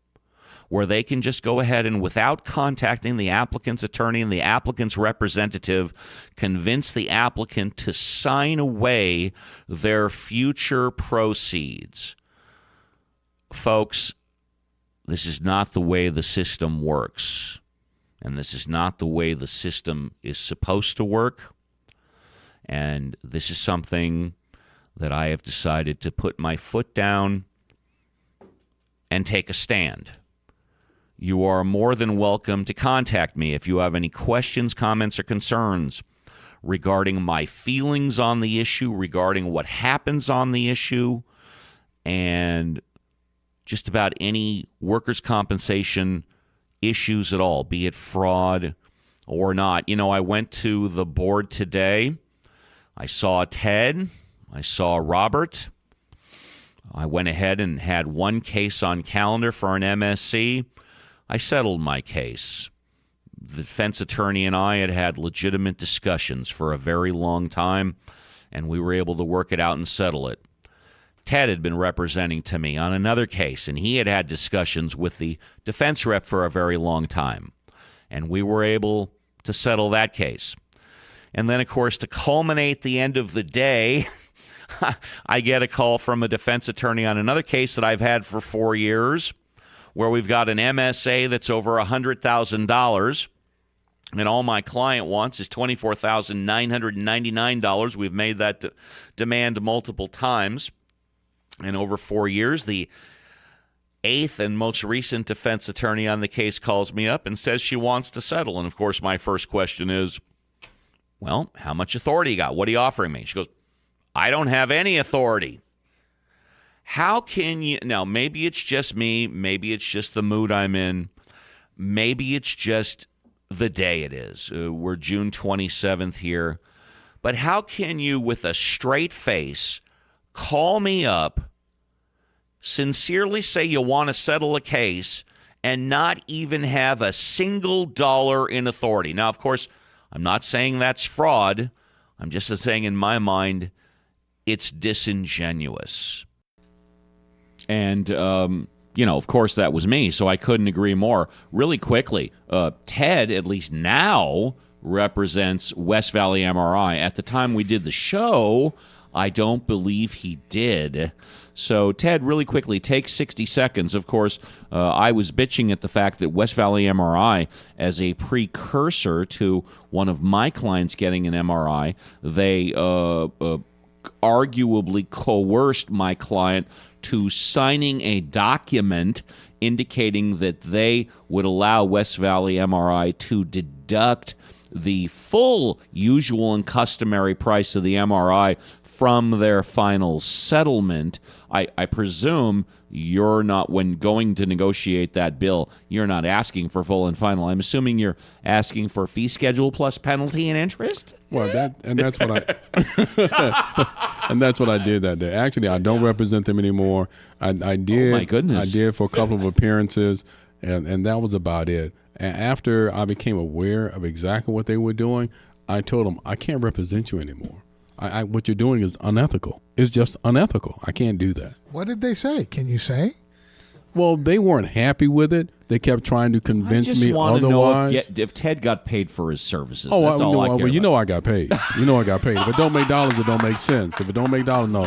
where they can just go ahead and, without contacting the applicant's attorney and the applicant's representative, convince the applicant to sign away their future proceeds. Folks, this is not the way the system works. And this is not the way the system is supposed to work. And this is something that I have decided to put my foot down and take a stand. You are more than welcome to contact me if you have any questions, comments, or concerns regarding my feelings on the issue, regarding what happens on the issue, and just about any workers' compensation issues at all, be it fraud or not. You know, I went to the board today. I saw Ted. I saw Robert. I went ahead and had one case on calendar for an MSC. I settled my case. The defense attorney and I had had legitimate discussions for a very long time, and we were able to work it out and settle it. Ted had been representing to me on another case, and he had had discussions with the defense rep for a very long time, and we were able to settle that case. And then, of course, to culminate the end of the day, I get a call from a defense attorney on another case that I've had for 4 years, where we've got an MSA that's over $100,000, and all my client wants is $24,999. We've made that demand multiple times. And over 4 years, the 8th and most recent defense attorney on the case calls me up and says she wants to settle. And, of course, my first question is, well, how much authority you got? What are you offering me? She goes, I don't have any authority. How can you now? Maybe it's just me. Maybe it's just the mood I'm in. Maybe it's just the day it is. We're June 27th here. But how can you, with a straight face, call me up, sincerely say you want to settle a case, and not even have a single dollar in authority? Now, of course, I'm not saying that's fraud. I'm just saying, in my mind, it's disingenuous. And, of course, that was me, so I couldn't agree more. Really quickly, Ted, at least now, represents West Valley MRI. At the time we did the show, I don't believe he did. So, Ted, really quickly, take 60 seconds. Of course, I was bitching at the fact that West Valley MRI, as a precursor to one of my clients getting an MRI, they arguably coerced my client to signing a document indicating that they would allow West Valley MRI to deduct the full usual and customary price of the MRI from their final settlement. I presume you're not, when going to negotiate that bill, you're not asking for full and final. I'm assuming you're asking for fee schedule plus penalty and interest. Well, that's what I and that's what I did that day. Actually, I don't represent them anymore. I did. Oh my goodness! I did for a couple of appearances, and that was about it. And after I became aware of exactly what they were doing, I told them, I can't represent you anymore. What you're doing is unethical. It's just unethical. I can't do that. What did they say? Can you say? Well, they weren't happy with it. They kept trying to convince me otherwise. Know if Ted got paid for his services. Oh, that's all I care about. You know I got paid. You know I got paid. If it don't make dollars, it don't make sense. If it don't make dollars, no.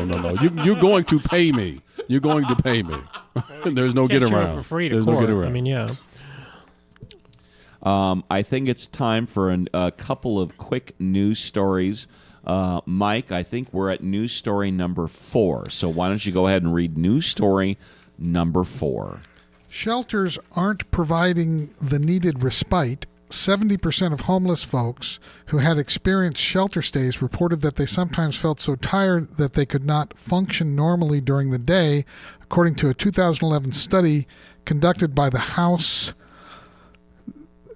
You're going to pay me. You're going to pay me. There's no get around. For free to There's court. no get around. I mean, yeah. I think it's time for a couple of quick news stories. Mike, I think we're at news story number 4. So why don't you go ahead and read news story number 4. Shelters aren't providing the needed respite. 70% of homeless folks who had experienced shelter stays reported that they sometimes felt so tired that they could not function normally during the day, according to a 2011 study conducted by the House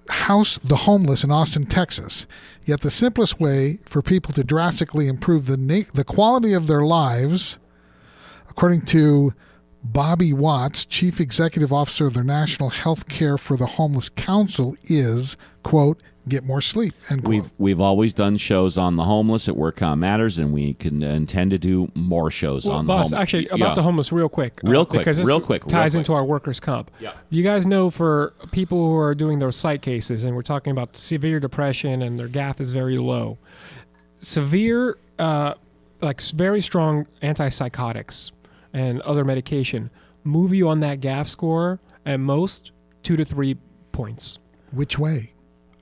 the Homeless in Austin, Texas. Yet the simplest way for people to drastically improve the quality of their lives, according to Bobby Watts, Chief Executive Officer of the National Health Care for the Homeless Council, is, quote, get more sleep, end quote. We've always done shows on the homeless at WorkCom Matters, and we can intend to do more shows on the homeless. Actually, about the homeless, real quick. Because this ties into our workers' comp. Yeah. You guys know, for people who are doing those psych cases, and we're talking about severe depression and their GAF is very low, severe, very strong antipsychotics and other medication move you on that GAF score at most 2 to 3 points. Which way?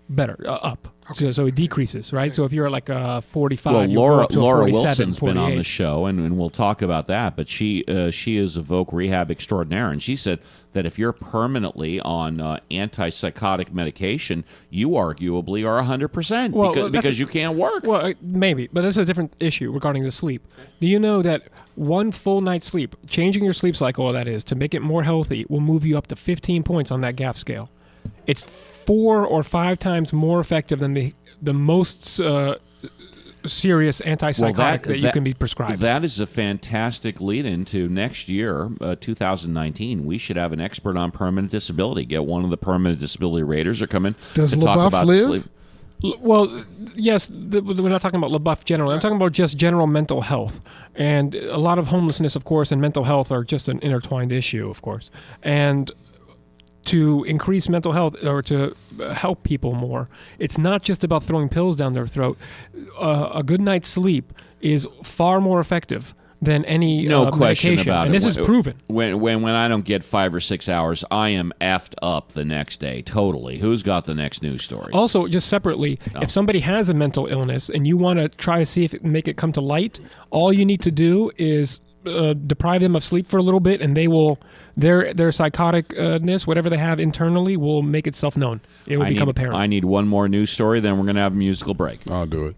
Better, up. Okay. So it decreases, right? Okay. So if you're at like a 45, well, you'll go up to Laura 47, Wilson's 48. been on the show, and we'll talk about that. But she is a Voc rehab extraordinaire, and she said that if you're permanently on antipsychotic medication, you arguably are 100% because you can't work. Well, maybe, but that's a different issue regarding the sleep. Do you know that one full night's sleep, changing your sleep cycle, that is, to make it more healthy, will move you up to 15 points on that GAF scale? It's 4 or 5 times more effective than the most serious antipsychotic that you can be prescribed. That is a fantastic lead into next year, 2019. We should have an expert on permanent disability. Get one of the permanent disability raters or come in to talk about sleep. Well, yes, we're not talking about LaBeouf generally. I'm talking about just general mental health. And a lot of homelessness, of course, and mental health are just an intertwined issue, of course. And to increase mental health or to help people more, it's not just about throwing pills down their throat. A good night's sleep is far more effective than any no question medication. about and it. This is proven. When I don't get 5 or 6 hours, I am effed up the next day. Totally. Who's got the next news story? Also, just separately, if somebody has a mental illness and you want to try to see if make it come to light, all you need to do is deprive them of sleep for a little bit, and they will their psychoticness, whatever they have internally, will make itself known. It will become apparent. I need one more news story, then we're going to have a musical break. I'll do it.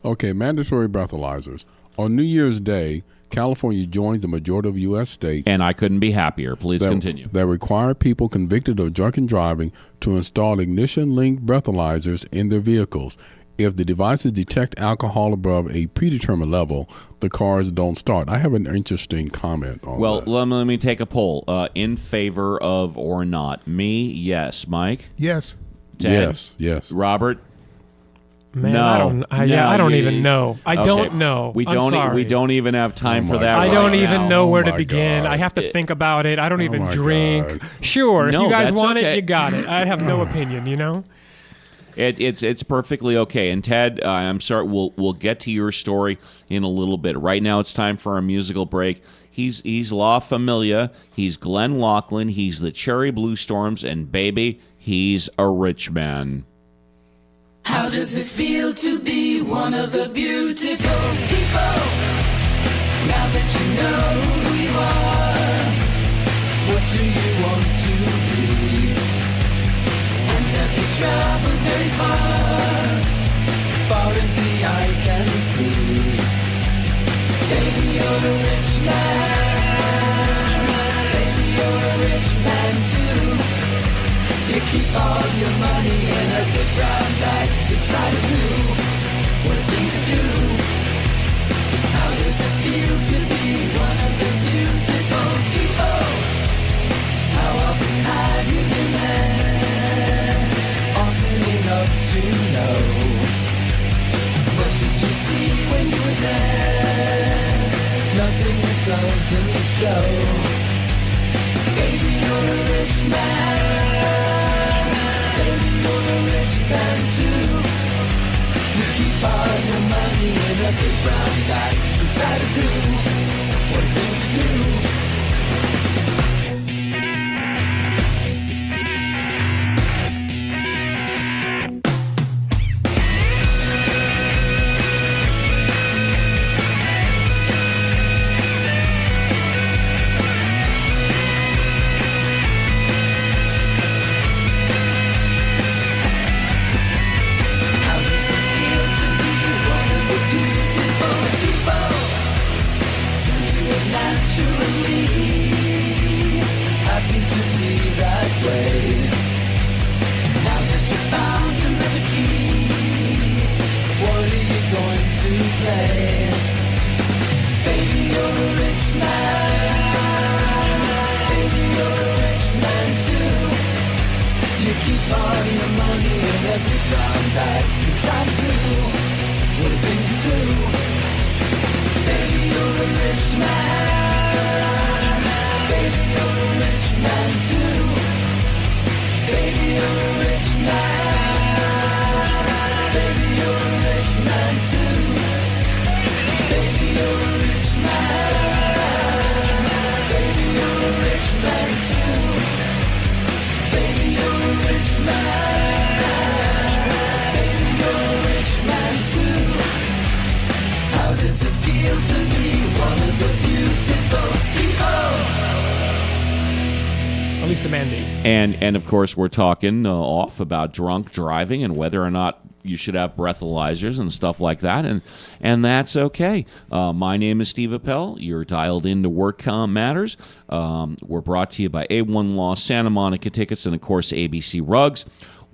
Okay, mandatory breathalyzers. On New Year's Day, California joins the majority of U.S. states And I couldn't be happier. Please continue. that require people convicted of drunken driving to install ignition-linked breathalyzers in their vehicles. If the devices detect alcohol above a predetermined level, the cars don't start. I have an interesting comment on Well, that. let me take a poll. In favor of or not? Me, yes. Mike? Yes. Ted? Yes. Robert? Man, No. I don't. I don't even know. I Okay. don't know. We I'm don't. sorry. We don't even have time Oh for my that. God. I right don't now. even know Oh where to my begin. God. I have to think about it. I don't even my drink. God. Sure, if No, you guys that's want okay. it, you got it. I have no opinion. You know. It's perfectly okay. And Ted, I'm sorry. We'll get to your story in a little bit. Right now, it's time for our musical break. He's La Familia. He's Glenn Laughlin. He's the Cherry Blue Storms, and baby, he's a rich man. How does it feel to be one of the beautiful people? Now that you know who you are, what do you want to be? And have you traveled very far? Far as the eye can see. Baby, you're a rich man. Baby, you're a rich man too. You keep all your money in a big brown bag inside a zoo. What a thing to do. How does it feel to be one of the beautiful people? How often have you been there? Often enough to know. What did you see when you were there? Nothing that doesn't show. Baby, you're a rich man. Man too. You keep all your money in a big brown bag inside a zoo. What a thing to do. At least a mandate. And of course, we're talking off about drunk driving and whether or not you should have breathalyzers and stuff like that, and that's okay. My name is Steve Appel. You're dialed into WorkCom Matters. We're brought to you by A1 Law, Santa Monica Tickets, and of course ABC Rugs.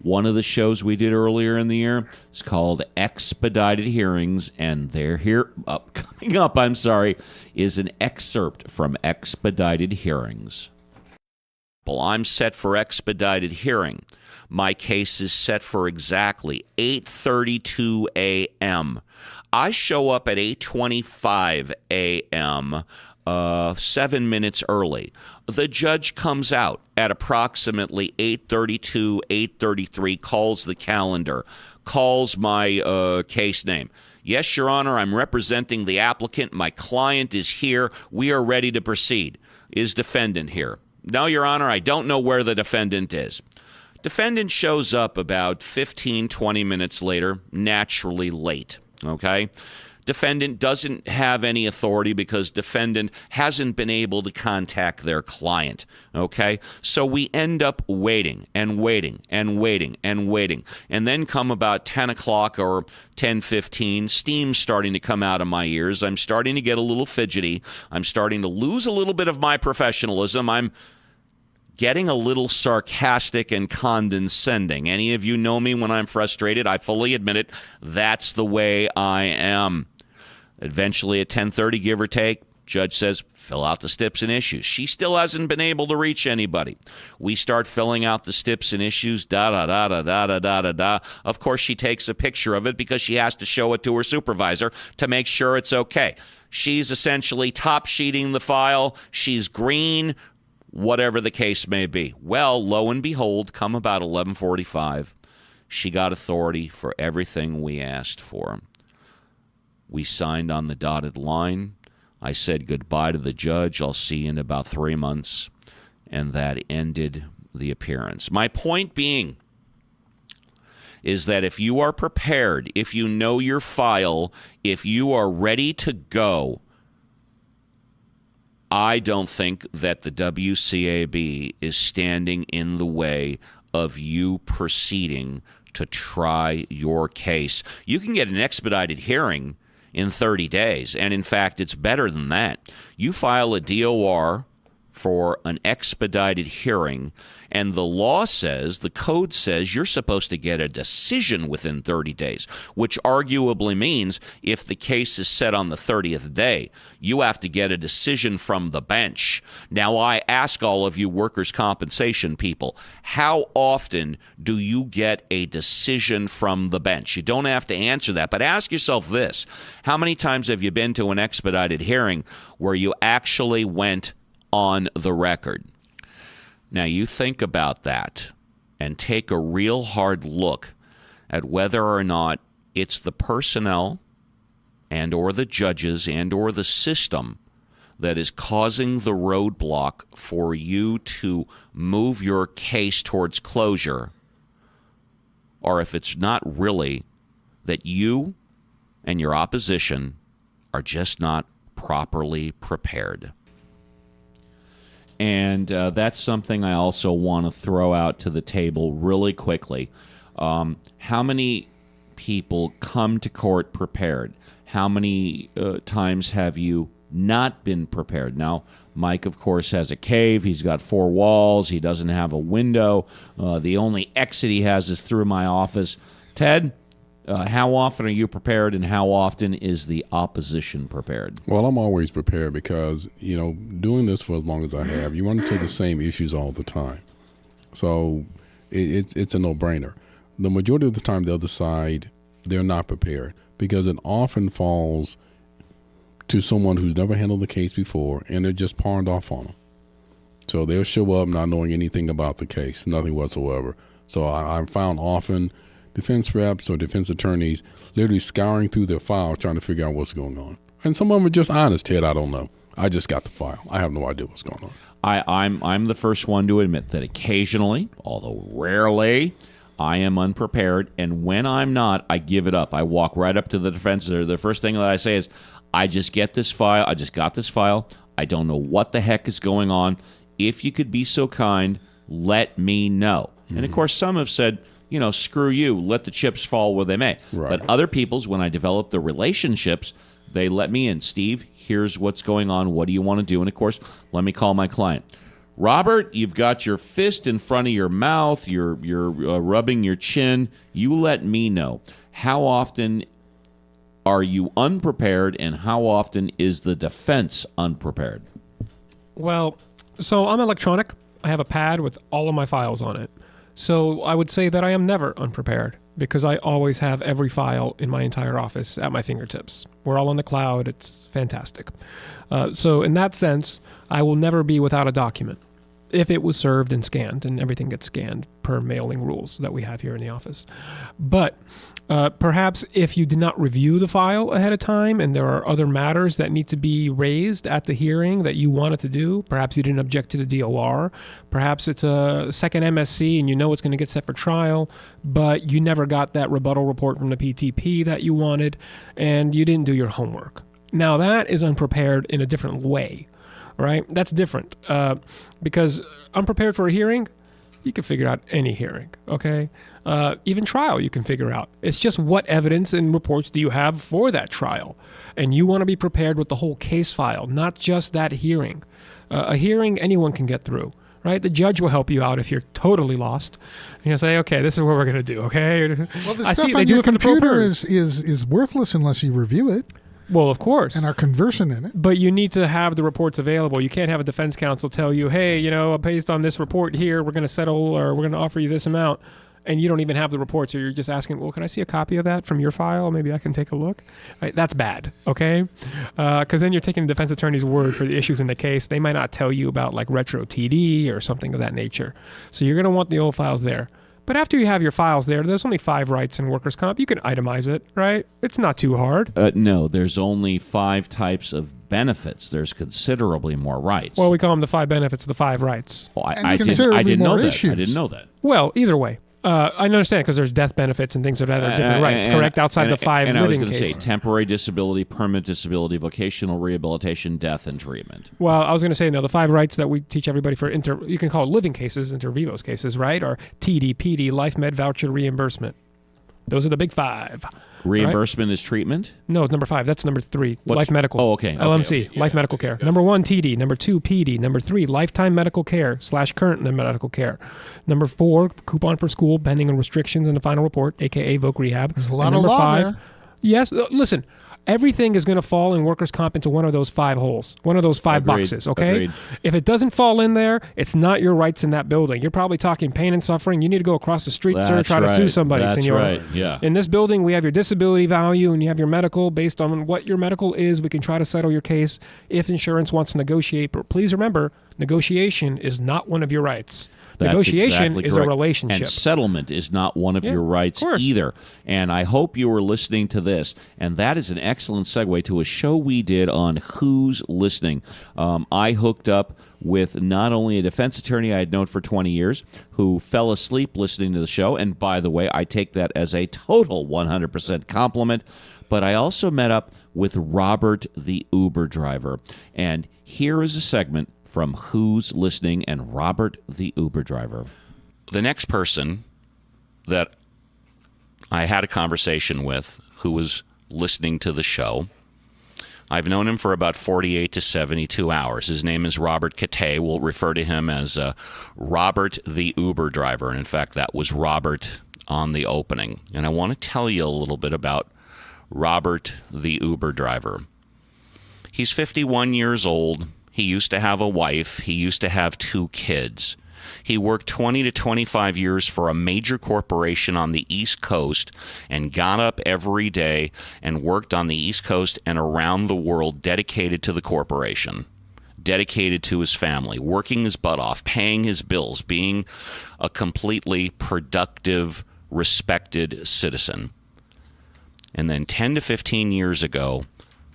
One of the shows we did earlier in the year is called Expedited Hearings, and they're here coming up. I'm sorry, is an excerpt from Expedited Hearings. Well, I'm set for expedited hearing. My case is set for exactly 8:32 a.m. I show up at 8:25 a.m., 7 minutes early. The judge comes out at approximately 8:32, 8:33, calls the calendar, calls my case name. Yes, Your Honor, I'm representing the applicant. My client is here. We are ready to proceed. Is defendant here? No, Your Honor, I don't know where the defendant is. Defendant shows up about 15, 20 minutes later, naturally late, okay? Defendant doesn't have any authority because defendant hasn't been able to contact their client. Okay? So we end up waiting and waiting and waiting and waiting. And then come about 10 o'clock or 10:15, steam's starting to come out of my ears. I'm starting to get a little fidgety. I'm starting to lose a little bit of my professionalism. I'm getting a little sarcastic and condescending. Any of you know me when I'm frustrated, I fully admit it. That's the way I am. Eventually at 10:30, give or take, judge says, fill out the steps and issues. She still hasn't been able to reach anybody. We start filling out the steps and issues, da-da-da-da-da-da-da-da. Of course, she takes a picture of it because she has to show it to her supervisor to make sure it's okay. She's essentially top sheeting the file. She's green, whatever the case may be. Well, lo and behold, come about 11:45, she got authority for everything we asked for. We signed on the dotted line. I said goodbye to the judge. I'll see you in about 3 months. And that ended the appearance. My point being is that if you are prepared, if you know your file, if you are ready to go, I don't think that the WCAB is standing in the way of you proceeding to try your case. You can get an expedited hearing in 30 days, and in fact, it's better than that. You file a DOR for an expedited hearing, and the law says, the code says, you're supposed to get a decision within 30 days, which arguably means if the case is set on the 30th day, you have to get a decision from the bench. Now, I ask all of you workers' compensation people, how often do you get a decision from the bench? You don't have to answer that, but ask yourself this. How many times have you been to an expedited hearing where you actually went on the record? Now, you think about that and take a real hard look at whether or not it's the personnel and or the judges and or the system that is causing the roadblock for you to move your case towards closure, or if it's not really that you and your opposition are just not properly prepared. And that's something I also want to throw out to the table really quickly. How many people come to court prepared? How many times have you not been prepared? Now, Mike, of course, has a cave. He's got 4 walls. He doesn't have a window. The only exit he has is through my office. Ted, how often are you prepared, and how often is the opposition prepared? Well, I'm always prepared because, doing this for as long as I have, you run into the same issues all the time. So it's a no-brainer. The majority of the time, they'll decide they're not prepared because it often falls to someone who's never handled the case before, and they're just pawned off on them. So they'll show up not knowing anything about the case, nothing whatsoever. So I've found often defense reps or defense attorneys literally scouring through their file trying to figure out what's going on. And some of them are just honest, Ted, I don't know. I just got the file. I have no idea what's going on. I'm the first one to admit that occasionally, although rarely, I am unprepared. And when I'm not, I give it up. I walk right up to the defense. The first thing that I say is, I just got this file. I don't know what the heck is going on. If you could be so kind, let me know. Mm-hmm. And of course, some have said, screw you, let the chips fall where they may. Right. But other people's, when I develop the relationships, they let me in. Steve, here's what's going on. What do you want to do? And, of course, let me call my client. Robert, you've got your fist in front of your mouth. You're rubbing your chin. You let me know. How often are you unprepared, and how often is the defense unprepared? Well, so I'm electronic. I have a pad with all of my files on it. So I would say that I am never unprepared because I always have every file in my entire office at my fingertips. We're all on the cloud. It's fantastic. So in that sense, I will never be without a document. if it was served and scanned, and everything gets scanned per mailing rules that we have here in the office. But perhaps if you did not review the file ahead of time and there are other matters that need to be raised at the hearing that you wanted to do, perhaps you didn't object to the DOR, perhaps it's a second MSC and you know it's going to get set for trial, but you never got that rebuttal report from the PTP that you wanted, and you didn't do your homework. Now that is unprepared in a different way, right? That's different because unprepared for a hearing, you can figure out any hearing, okay? Even trial you can figure out. It's just what evidence and reports do you have for that trial? And you want to be prepared with the whole case file, not just that hearing. A hearing anyone can get through, right? The judge will help you out if you're totally lost. You'll say, okay, this is what we're going to do, okay? Well, the stuff on your computer is worthless unless you review it. Well, of course. And are conversant in it. But you need to have the reports available. You can't have a defense counsel tell you, hey, based on this report here, we're going to settle or we're going to offer you this amount. And you don't even have the reports, or you're just asking, well, can I see a copy of that from your file? Maybe I can take a look. Right? That's bad, okay? Because then you're taking the defense attorney's word for the issues in the case. They might not tell you about like retro TD or something of that nature. So you're going to want the old files there. But after you have your files there, there's only 5 rights in workers' comp. You can itemize it, right? It's not too hard. No, there's only 5 types of benefits. There's considerably more rights. Well, we call them the 5 benefits, the 5 rights. Well, I didn't know that. I didn't know that. Well, either way. I understand because there's death benefits and things like that are different rights, correct? Outside the 5 living And I was going to case. say temporary disability, permanent disability, vocational rehabilitation, death, and treatment. Well, I was going to say, no, the 5 rights that we teach everybody for you can call it living cases, inter vivos cases, right? Or TD, PD, life med voucher reimbursement. Those are the big 5. Reimbursement is treatment? No, it's number 5. That's number 3. Life medical. Oh, okay. LMC, life medical care. Number 1, TD. Number 2, PD. Number 3, lifetime medical care / current medical care. Number 4, coupon for school pending on restrictions in the final report, a.k.a. voc rehab. There's a lot of law there. Yes. Listen, everything is going to fall in workers' comp into one of those 5 holes, one of those 5 boxes, okay? Agreed. If it doesn't fall in there, it's not your rights in that building. You're probably talking pain and suffering. You need to go across the street, sir, try to sue somebody, That's senor. right, yeah. In this building, we have your disability value and you have your medical. Based on what your medical is, we can try to settle your case if insurance wants to negotiate. But please remember, negotiation is not one of your rights. That's Negotiation exactly is correct. a relationship. And settlement is not one of your rights either. And I hope you were listening to this. And that is an excellent segue to a show we did on Who's Listening. I hooked up with not only a defense attorney I had known for 20 years who fell asleep listening to the show. And by the way, I take that as a total 100% compliment. But I also met up with Robert, the Uber driver. And here is a segment from Who's Listening and Robert, the Uber driver. The next person that I had a conversation with who was listening to the show, I've known him for about 48 to 72 hours. His name is Robert Kate. We'll refer to him as Robert, the Uber driver. And in fact, that was Robert on the opening. And I want to tell you a little bit about Robert, the Uber driver. He's 51 years old. He used to have a wife. He used to have 2 kids. He worked 20 to 25 years for a major corporation on the East Coast and got up every day and worked on the East Coast and around the world dedicated to the corporation, dedicated to his family, working his butt off, paying his bills, being a completely productive, respected citizen. And then 10 to 15 years ago,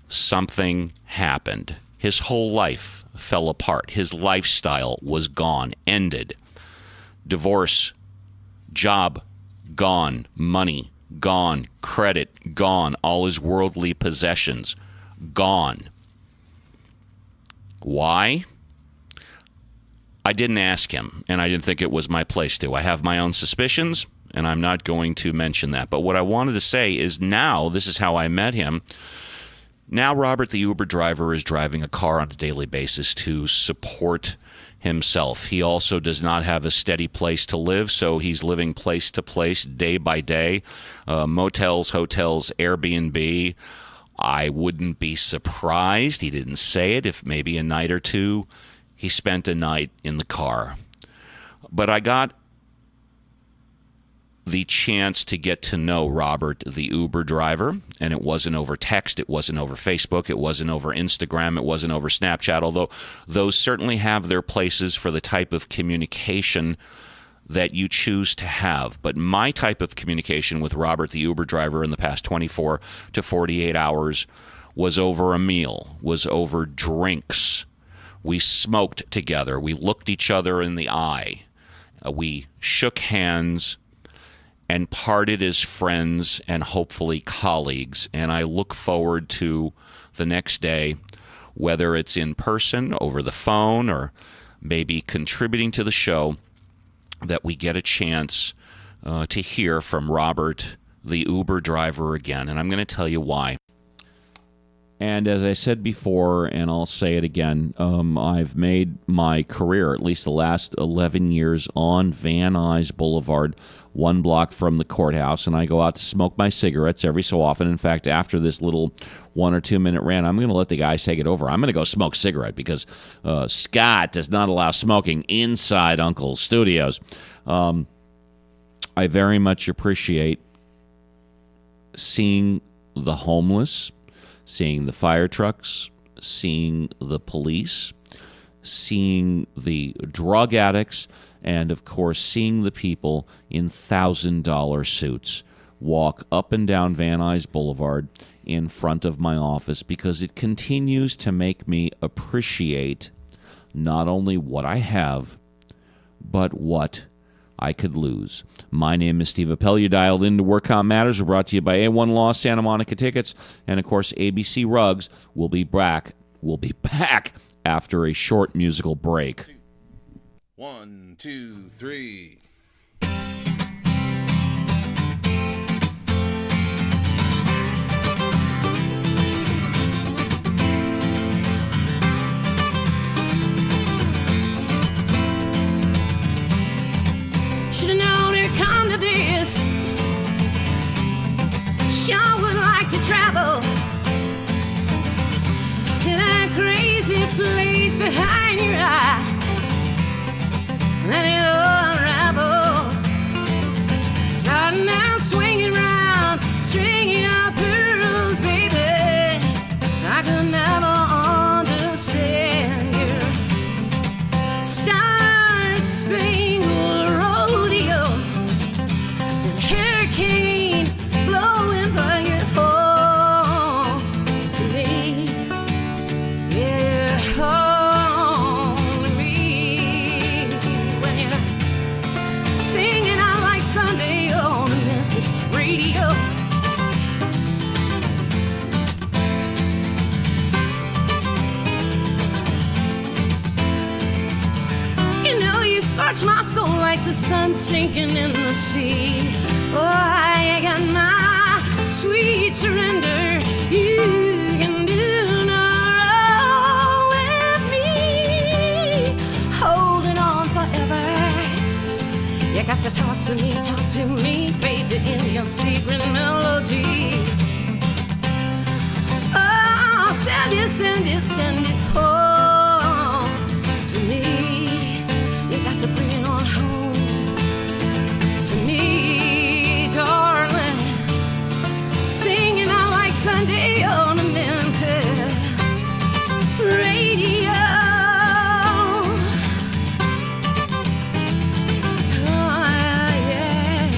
something happened. His whole life fell apart. His lifestyle was gone, ended. Divorce, job, gone. Money, gone. Credit, gone. All his worldly possessions, gone. Why? I didn't ask him, and I didn't think it was my place to. I have my own suspicions, and I'm not going to mention that. But what I wanted to say is now, this is how I met him. Now Robert, the Uber driver, is driving a car on a daily basis to support himself. He also does not have a steady place to live, so he's living place to place, day by day. Motels, hotels, Airbnb. I wouldn't be surprised, he didn't say it, if maybe a night or two he spent a night in the car. But I got the chance to get to know Robert, the Uber driver, and it wasn't over text, it wasn't over Facebook, it wasn't over Instagram, it wasn't over Snapchat, although those certainly have their places for the type of communication that you choose to have. But my type of communication with Robert, the Uber driver, in the past 24 to 48 hours was over a meal, was over drinks. We smoked together. We looked each other in the eye. We shook hands and parted as friends and hopefully colleagues. And I look forward to the next day, whether it's in person, over the phone, or maybe contributing to the show, that we get a chance to hear from Robert, the Uber driver, again. And I'm going to tell you why. And as I said before, and I'll say it again, I've made my career, at least the last 11 years, on Van Nuys Boulevard, 1 block from the courthouse, and I go out to smoke my cigarettes every so often. In fact, after this little 1 or 2 minute rant, I'm going to let the guys take it over. I'm going to go smoke a cigarette because Scott does not allow smoking inside Uncle's studios. I very much appreciate seeing the homeless, seeing the fire trucks, seeing the police, seeing the drug addicts, and, of course, seeing the people in $1,000 suits walk up and down Van Nuys Boulevard in front of my office, because it continues to make me appreciate not only what I have, but what I could lose. My name is Steve Appel. You dialed into WorkCom Matters. We're brought to you by A1 Law, Santa Monica Tickets, and, of course, ABC Rugs. We'll be back after a short musical break. 1, 2, 3. Should've known it'd come to this. Sure would like to travel to that crazy place behind your eye. Let it all unravel. Starting out swinging round, stringing up pearls, baby. I could never understand your star-spangled rodeo. The hurricane blowing by your home to me. Yeah, home to me. When you're singing out like Sunday on the Memphis radio. You know you scorch my soul like the sun sinking in the sea. Oh, I got my sweet surrender. You can do no wrong with me. Holding on forever. You got to talk to me, baby, in your secret melody. Oh, send it home to me. You got to bring it on home to me, darling. Singing out like Sunday on the Memphis radio. Oh, yeah.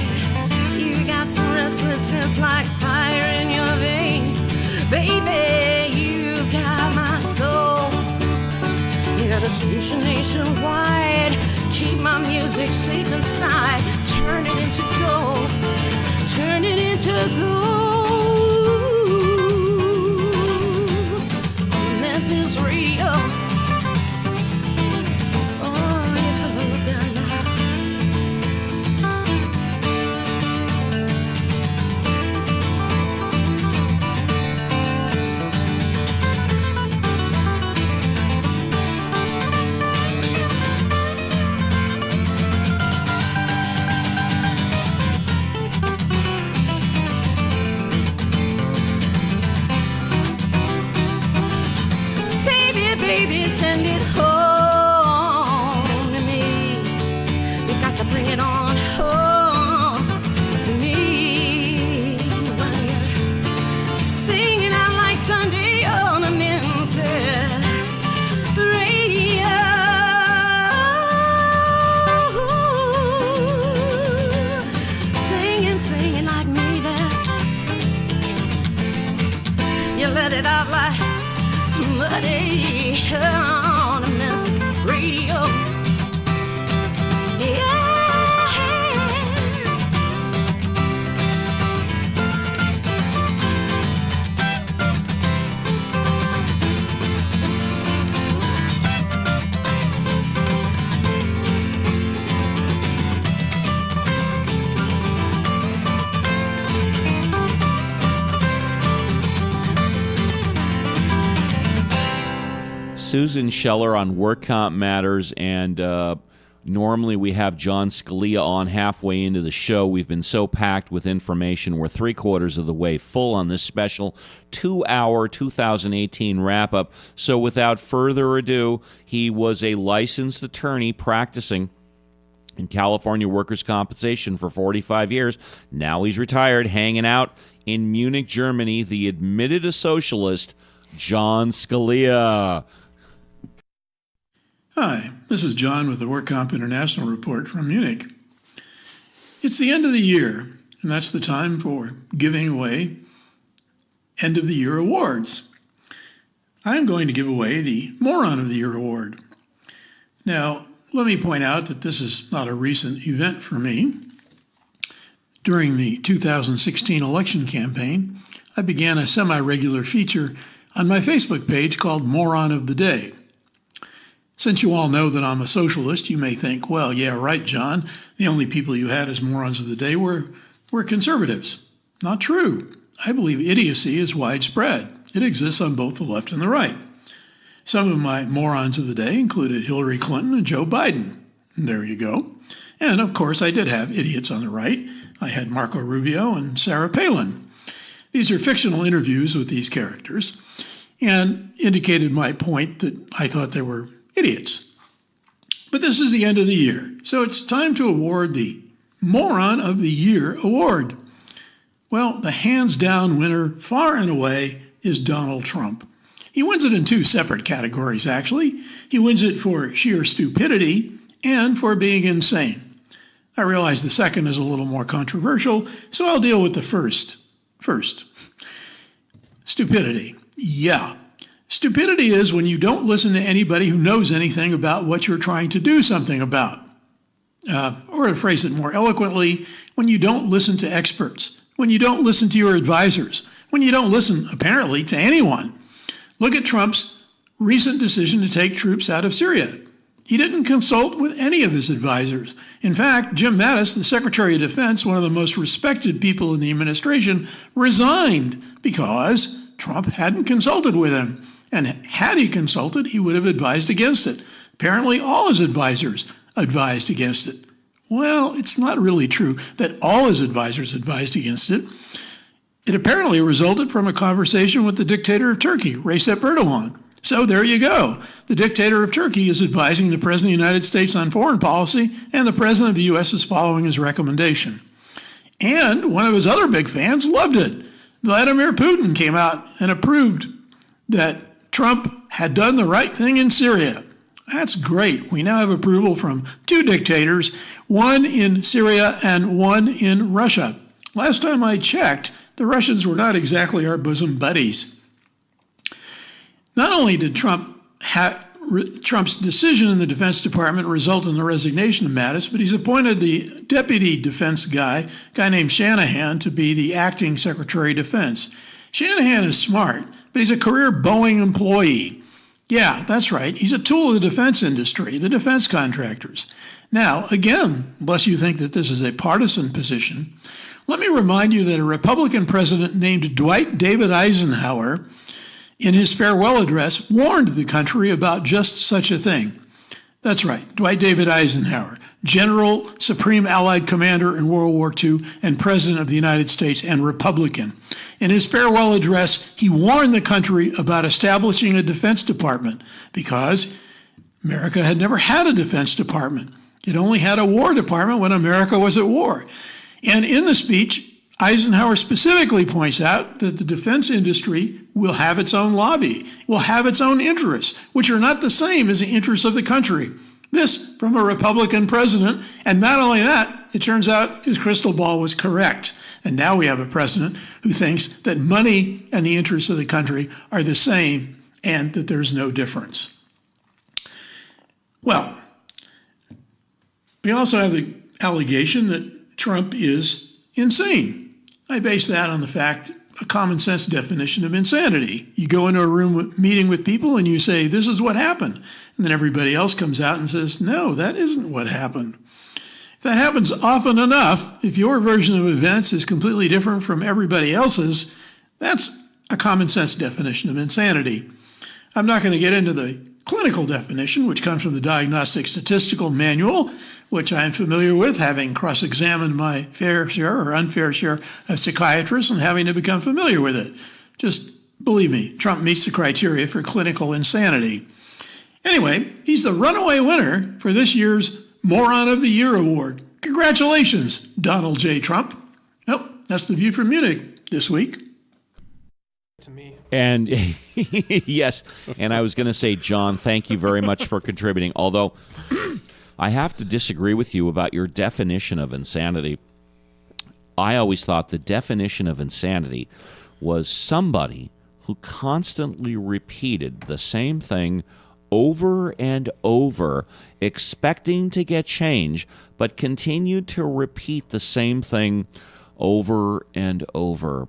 You got some restlessness like fire in your veins. Baby, you got my soul. You got a fusion nationwide. Keep my music safe inside. Turn it into gold. Turn it into gold. On Memphis radio. Oh, yeah, now. Baby, send it home to me. You got to bring it on home it out like muddy on a Memphis radio. Yeah. Susan Scheller on Work Comp Matters, and normally we have John Scalia on halfway into the show. We've been so packed with information. We're 3/4 of the way full on this special 2-hour 2018 wrap-up. So without further ado, he was a licensed attorney practicing in California workers' compensation for 45 years. Now he's retired, hanging out in Munich, Germany, the admitted a socialist, John Scalia. Hi, this is John with the Work Comp International Report from Munich. It's the end of the year, and that's the time for giving away end of the year awards. I'm going to give away the Moron of the Year award. Now, let me point out that this is not a recent event for me. During the 2016 election campaign, I began a semi-regular feature on my Facebook page called Moron of the Day. Since you all know that I'm a socialist, you may think, well, yeah, right, John, the only people you had as morons of the day were conservatives. Not true. I believe idiocy is widespread. It exists on both the left and the right. Some of my morons of the day included Hillary Clinton and Joe Biden. There you go. And of course, I did have idiots on the right. I had Marco Rubio and Sarah Palin. These are fictional interviews with these characters and indicated my point that I thought they were idiots. But this is the end of the year, so it's time to award the Moron of the Year award. Well, the hands-down winner, far and away, is Donald Trump. He wins it in two separate categories, actually. He wins it for sheer stupidity and for being insane. I realize the second is a little more controversial, so I'll deal with the first. Stupidity. Yeah. Stupidity is when you don't listen to anybody who knows anything about what you're trying to do something about. Or to phrase it more eloquently, when you don't listen to experts, when you don't listen to your advisors, when you don't listen, apparently, to anyone. Look at Trump's recent decision to take troops out of Syria. He didn't consult with any of his advisors. In fact, Jim Mattis, the Secretary of Defense, one of the most respected people in the administration, resigned because Trump hadn't consulted with him. And had he consulted, he would have advised against it. Apparently, all his advisors advised against it. Well, it's not really true that all his advisors advised against it. It apparently resulted from a conversation with the dictator of Turkey, Recep Erdogan. So there you go. The dictator of Turkey is advising the President of the United States on foreign policy, and the President of the U.S. is following his recommendation. And one of his other big fans loved it. Vladimir Putin came out and approved that Trump had done the right thing in Syria. That's great. We now have approval from two dictators, one in Syria and one in Russia. Last time I checked, the Russians were not exactly our bosom buddies. Not only did Trump's decision in the Defense Department result in the resignation of Mattis, but he's appointed the deputy defense guy, a guy named Shanahan, to be the acting Secretary of Defense. Shanahan is smart, but he's a career Boeing employee. Yeah, that's right. He's a tool of the defense industry, the defense contractors. Now, again, unless you think that this is a partisan position, let me remind you that a Republican president named Dwight David Eisenhower, in his farewell address, warned the country about just such a thing. That's right, Dwight David Eisenhower, General, Supreme Allied Commander in World War II, and President of the United States, and Republican. In his farewell address, he warned the country about establishing a Defense Department because America had never had a Defense Department. It only had a War Department when America was at war. And in the speech, Eisenhower specifically points out that the defense industry will have its own lobby, will have its own interests, which are not the same as the interests of the country. This from a Republican president, and not only that, it turns out his crystal ball was correct. And now we have a president who thinks that money and the interests of the country are the same and that there's no difference. Well, we also have the allegation that Trump is insane. I base that on the fact, a common sense definition of insanity. You go into a room meeting with people and you say, this is what happened. And then everybody else comes out and says, no, that isn't what happened. If that happens often enough, if your version of events is completely different from everybody else's, that's a common sense definition of insanity. I'm not going to get into the clinical definition, which comes from the Diagnostic Statistical Manual, which I'm familiar with, having cross-examined my fair share or unfair share of psychiatrists and having to become familiar with it. Just believe me, Trump meets the criteria for clinical insanity. Anyway, he's the runaway winner for this year's Moron of the Year award. Congratulations, Donald J. Trump. Nope, that's the View from Munich this week. To me. And yes, and I was going to say, John, thank you very much for contributing. Although I have to disagree with you about your definition of insanity. I always thought the definition of insanity was somebody who constantly repeated the same thing over and over, expecting to get change, but continued to repeat the same thing over and over.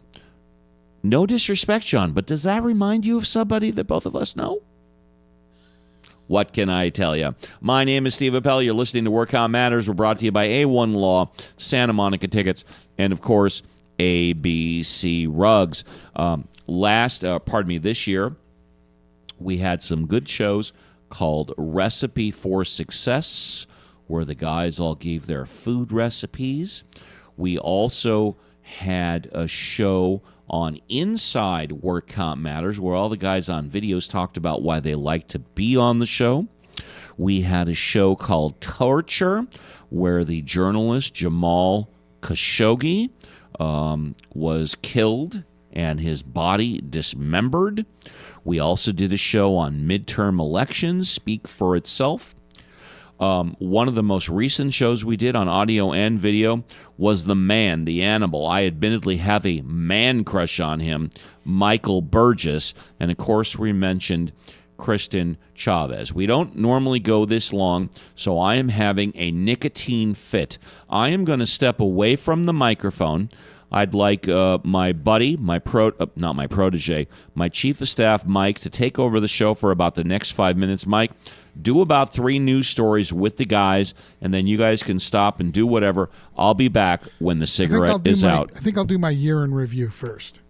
No disrespect, John, but does that remind you of somebody that both of us know? What can I tell you? My name is Steve Appel. You're listening to Work Out Matters. We're brought to you by A1 Law, Santa Monica Tickets, and, of course, ABC Rugs. This year, we had some good shows called Recipe for Success, where the guys all gave their food recipes. We also had a show on Inside Work Comp Matters, where all the guys on videos talked about why they like to be on the show. We had a show called Torture, where the journalist Jamal Khashoggi was killed and his body dismembered. We also did a show on midterm elections, Speak for Itself. One of the most recent shows we did on audio and video was The Man, the Animal. I admittedly have a man crush on him, Michael Burgess. And, of course, we mentioned Kristen Chavez. We don't normally go this long, so I am having a nicotine fit. I am going to step away from the microphone. I'd like my buddy, my protege, my chief of staff, Mike, to take over the show for about the next 5 minutes. Mike, do about 3 news stories with the guys, and then you guys can stop and do whatever. I'll be back when the cigarette is out. I think I'll do my year in review first.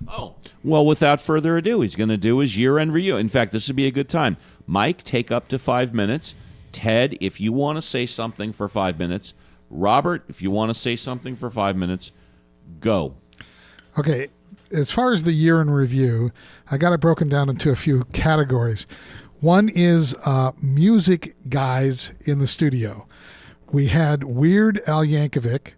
Oh, well, without further ado, he's going to do his year-end review. In fact, this would be a good time. Mike, take up to 5 minutes. Ted, if you want to say something for 5 minutes. Robert, if you want to say something for 5 minutes. Go. Okay, as far as the year in review, I got it broken down into a few categories. One is music guys in the studio. We had Weird Al Yankovic,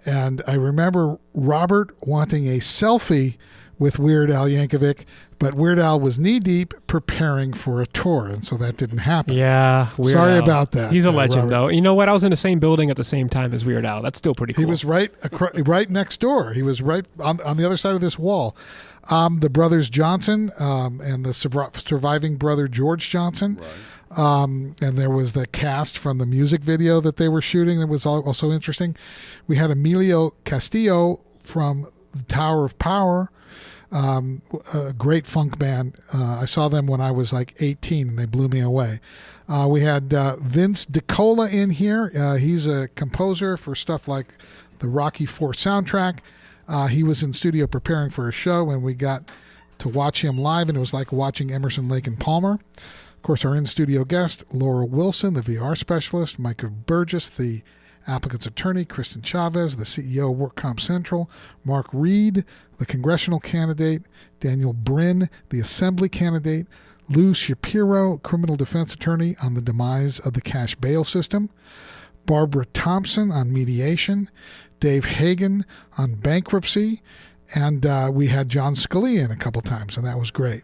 and I remember Robert wanting a selfie with Weird Al Yankovic, but Weird Al was knee-deep preparing for a tour, and so that didn't happen. Yeah, Weird Sorry Al. about that. He's a legend, Robert. though. You know what? I was in the same building at the same time as Weird Al. That's still pretty cool. He was right next door. He was right on the other side of this wall. The brothers Johnson and the surviving brother George Johnson. Right. And there was the cast from the music video that they were shooting that was also interesting. We had Emilio Castillo from the Tower of Power, a great funk band. I saw them when I was like 18 and they blew me away. We had Vince DiCola in here. He's a composer for stuff like the Rocky IV soundtrack. He was in studio preparing for a show, and we got to watch him live, and it was like watching Emerson, Lake and Palmer. Of course, our in-studio guest, Laura Wilson, the VR specialist, Michael Burgess, the applicant's attorney, Kristen Chavez, the CEO of WorkComp Central, Mark Reed, the congressional candidate, Daniel Brin, the assembly candidate, Lou Shapiro, criminal defense attorney on the demise of the cash bail system, Barbara Thompson on mediation, Dave Hagan on bankruptcy, and we had John Scalia in a couple times, and that was great.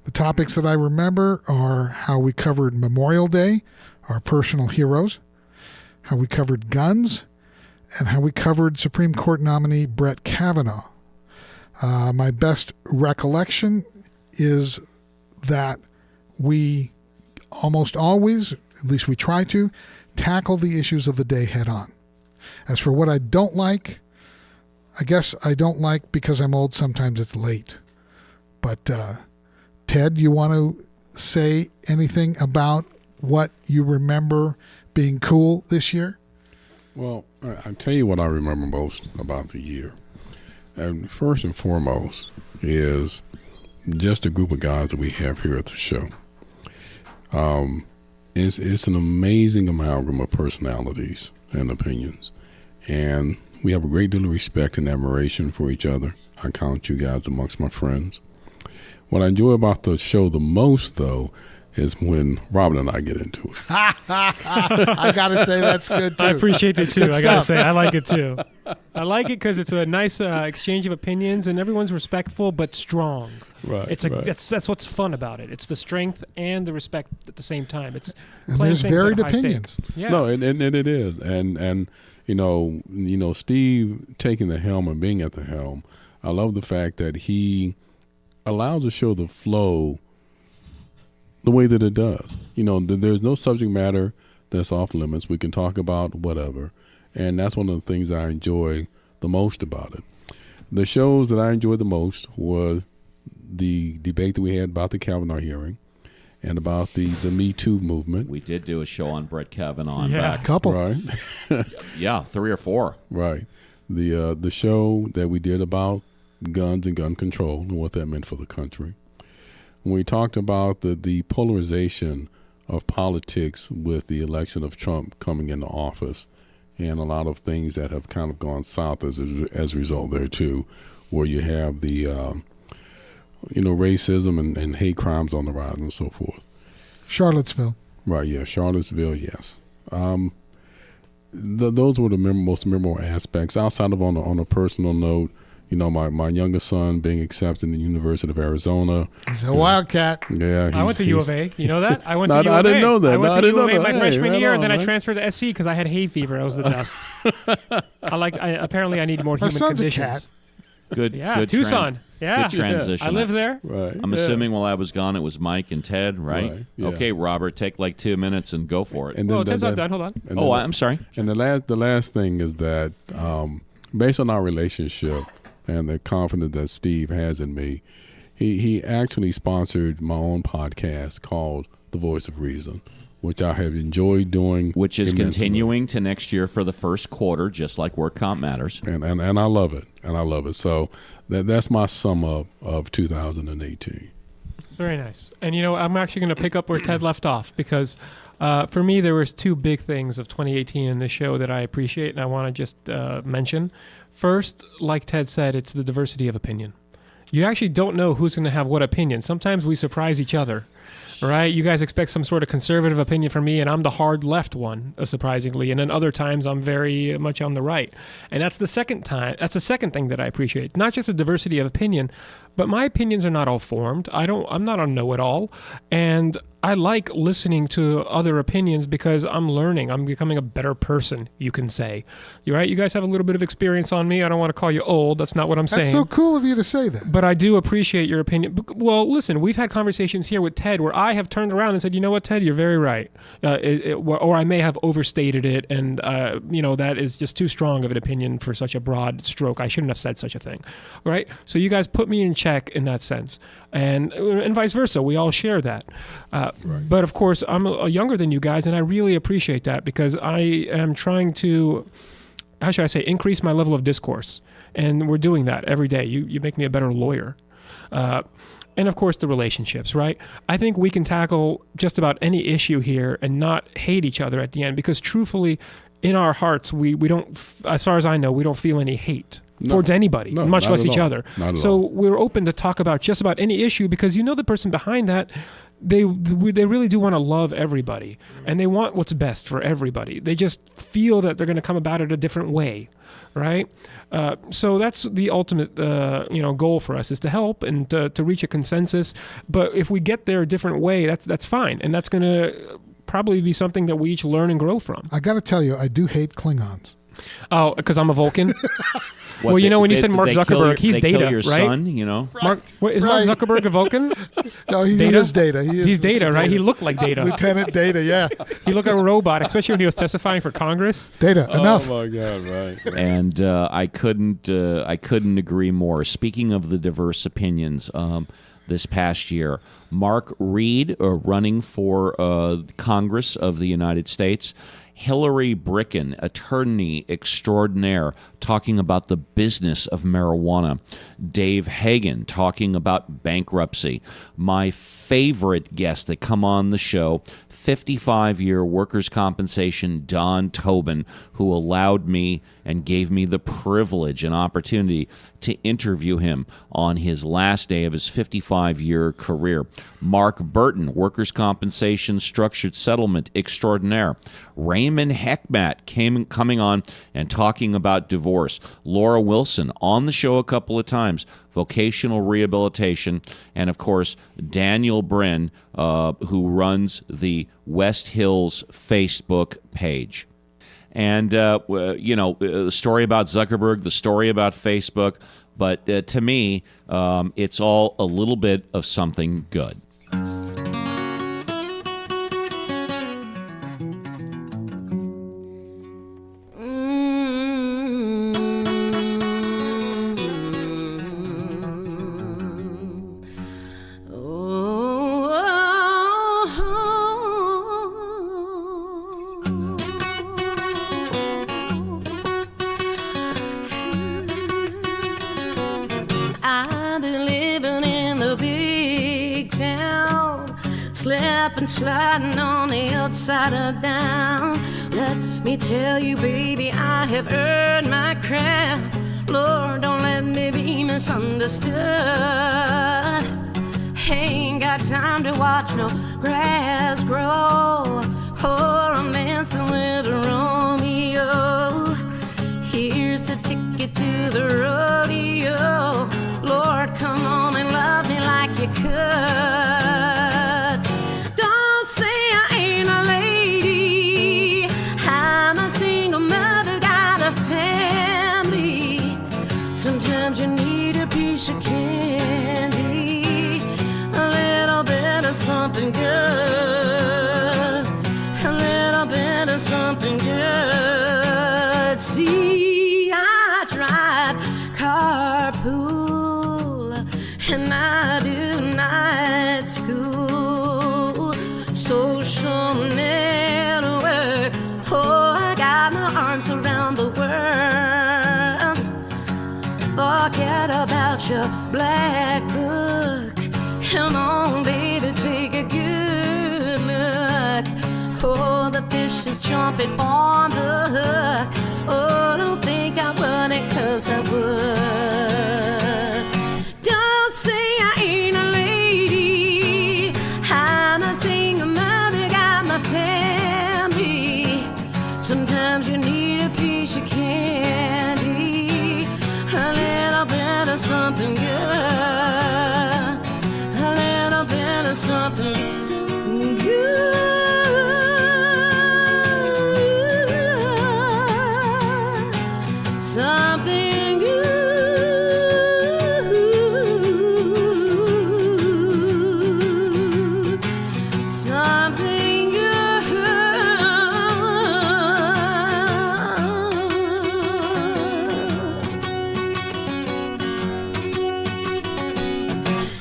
The topics that I remember are how we covered Memorial Day, our personal heroes, how we covered guns, and how we covered Supreme Court nominee Brett Kavanaugh. My best recollection is that we almost always, at least we try to, tackle the issues of the day head on. As for what I don't like, I guess I don't like because I'm old, sometimes it's late. But Ted, you want to say anything about what you remember being cool this year? Well, I'll tell you what I remember most about the year. And first and foremost is just a group of guys that we have here at the show. It's an amazing amalgam of personalities and opinions. And we have a great deal of respect and admiration for each other. I count you guys amongst my friends. What I enjoy about the show the most, though, is when Robin and I get into it. I got to say that's good, too. I appreciate it, too. Good I got to stuff. say, I like it, too. I like it because it's a nice exchange of opinions, and everyone's respectful but strong. Right. That's what's fun about it. It's the strength and the respect at the same time. It's And playing there's things at varied high opinions. stakes. Yeah. No, and it is. And you know, Steve taking the helm and being at the helm, I love the fact that he allows the show to flow the way that it does. You know, there's no subject matter that's off limits. We can talk about whatever. And that's one of the things I enjoy the most about it. The shows that I enjoyed the most was the debate that we had about the Kavanaugh hearing and about the Me Too movement. We did do a show on Brett Kavanaugh. Yeah. Back. Couple. Right. Yeah, 3 or 4. Right. The show that we did about guns and gun control and what that meant for the country. When we talked about the polarization of politics with the election of Trump coming into office and a lot of things that have kind of gone south as a result there too, where you have the racism and hate crimes on the rise and so forth. Charlottesville. Right, yeah, Charlottesville, yes. Those were the most memorable aspects. Outside of on a personal note, you know, my youngest son being accepted in the University of Arizona. He's a Wildcat. Yeah, I went to U of A. You know that? I went to No, U of A. I didn't know that. I went No, I to didn't U of know A my that. freshman Hey, year, right and then on, I man. transferred to SC because I had hay fever. That was the best. Apparently, I need more Her human son's a conditions. cat. Good. Yeah, good Tucson. Yeah. Good transition. I live there. Right. I'm assuming while I was gone, it was Mike and Ted, right? Right, yeah. Okay, Robert, take like 2 minutes and go for it. And Oh, Ted's not done. Hold on. and oh, then- I'm sorry. And the last thing is that based on our relationship and the confidence that Steve has in me, he actually sponsored my own podcast called The Voice of Reason, which I have enjoyed doing. Which is immensely. continuing to next year for the first quarter, just like Work Comp Matters. And I love it. And I love it. So that's my sum up of 2018. Very nice. And, you know, I'm actually going to pick up where Ted left off because for me, there was 2 big things of 2018 in this show that I appreciate and I want to just mention. First, like Ted said, it's the diversity of opinion. You actually don't know who's going to have what opinion. Sometimes we surprise each other, right? You guys expect some sort of conservative opinion from me, and I'm the hard left one, surprisingly. And then other times, I'm very much on the right. And that's the second time. That's the second thing that I appreciate. Not just a diversity of opinion, but my opinions are not all formed. I'm not a know-it-all, and I like listening to other opinions because I'm learning. I'm becoming a better person, you can say. You're right. You guys have a little bit of experience on me. I don't want to call you old. That's not what I'm saying. That's so cool of you to say that. But I do appreciate your opinion. Well, listen, we've had conversations here with Ted where I have turned around and said, you know what, Ted, you're very right. Or I may have overstated it, and, that is just too strong of an opinion for such a broad stroke. I shouldn't have said such a thing. All right? So you guys put me in check in that sense. And vice versa. We all share that. But, of course, I'm younger than you guys, and I really appreciate that because I am trying to, how should I say, increase my level of discourse. And we're doing that every day. You make me a better lawyer. And, of course, the relationships, right? I think we can tackle just about any issue here and not hate each other at the end because, truthfully, in our hearts, we don't, as far as I know, we don't feel any hate towards anybody, much not less at each all. other. Not at So all. we're open to talk about just about any issue because you know the person behind that, they really do want to love everybody and they want what's best for everybody. They just feel that they're going to come about it a different way, right? So that's the ultimate goal for us is to help and to reach a consensus. But if we get there a different way, that's fine, and that's going to probably be something that we each learn and grow from. I got to tell you, I do hate Klingons. Oh, because I'm a Vulcan. What, Well, you know, when you said Mark they kill Zuckerberg, he's they kill Data, your right? son, you know? Mark is Right. Mark Zuckerberg a Vulcan? No, he Data? is Data. He's Data, right? He looked like Data. Lieutenant Data, yeah. He looked like a robot, especially when he was testifying for Congress. Data, enough. Oh my God! Right. And I couldn't agree more. Speaking of the diverse opinions, this past year, Mark Reed running for Congress of the United States, Hillary Bricken, attorney extraordinaire, talking about the business of marijuana, Dave Hagen talking about bankruptcy. My favorite guest that come on the show, 55-year workers' compensation Don Tobin, who allowed me and gave me the privilege and opportunity to interview him on his last day of his 55-year career. Mark Burton, workers' compensation structured settlement extraordinaire. Raymond Heckmat coming on and talking about divorce. Laura Wilson on the show a couple of times, vocational rehabilitation. And, of course, Daniel Brin, who runs the West Hills Facebook page. And, the story about Zuckerberg, the story about Facebook. But to me, it's all a little bit of something good. And sliding on the upside of down. Let me tell you, baby, I have earned my crown. Lord, don't let me be misunderstood. Ain't got time to watch no grass grow or romancing with a Romeo. Here's the ticket to the rodeo. Lord, come on and love me like you could. Of candy, a little bit of something good, a little bit of something good. See, I drive carpool and I do night school, social network. Oh, I got my arms around the world. Forget about your black book. Come on, baby, take a good look. Oh, the fish is jumping on the hook. Oh, don't think I wouldn't, 'cause I would. Don't say I ain't a lady. I'm a single mother, got my family. Sometimes you need a piece of candy, a little bit of something good, a little bit of something good. Something good, something good.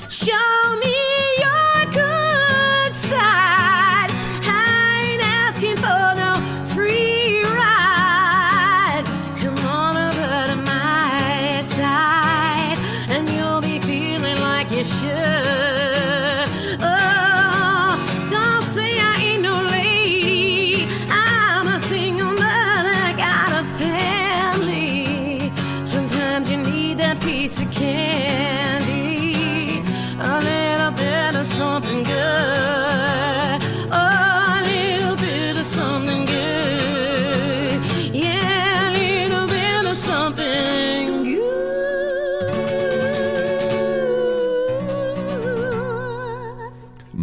Show me your good side. I ain't asking for no free ride. Come on over to my side, and you'll be feeling like you should. Oh, don't say I ain't no lady. I'm a single mother, I got a family. Sometimes you need that piece of candy, a little bit of something good, oh, a little bit of something good, yeah, a little bit of something good.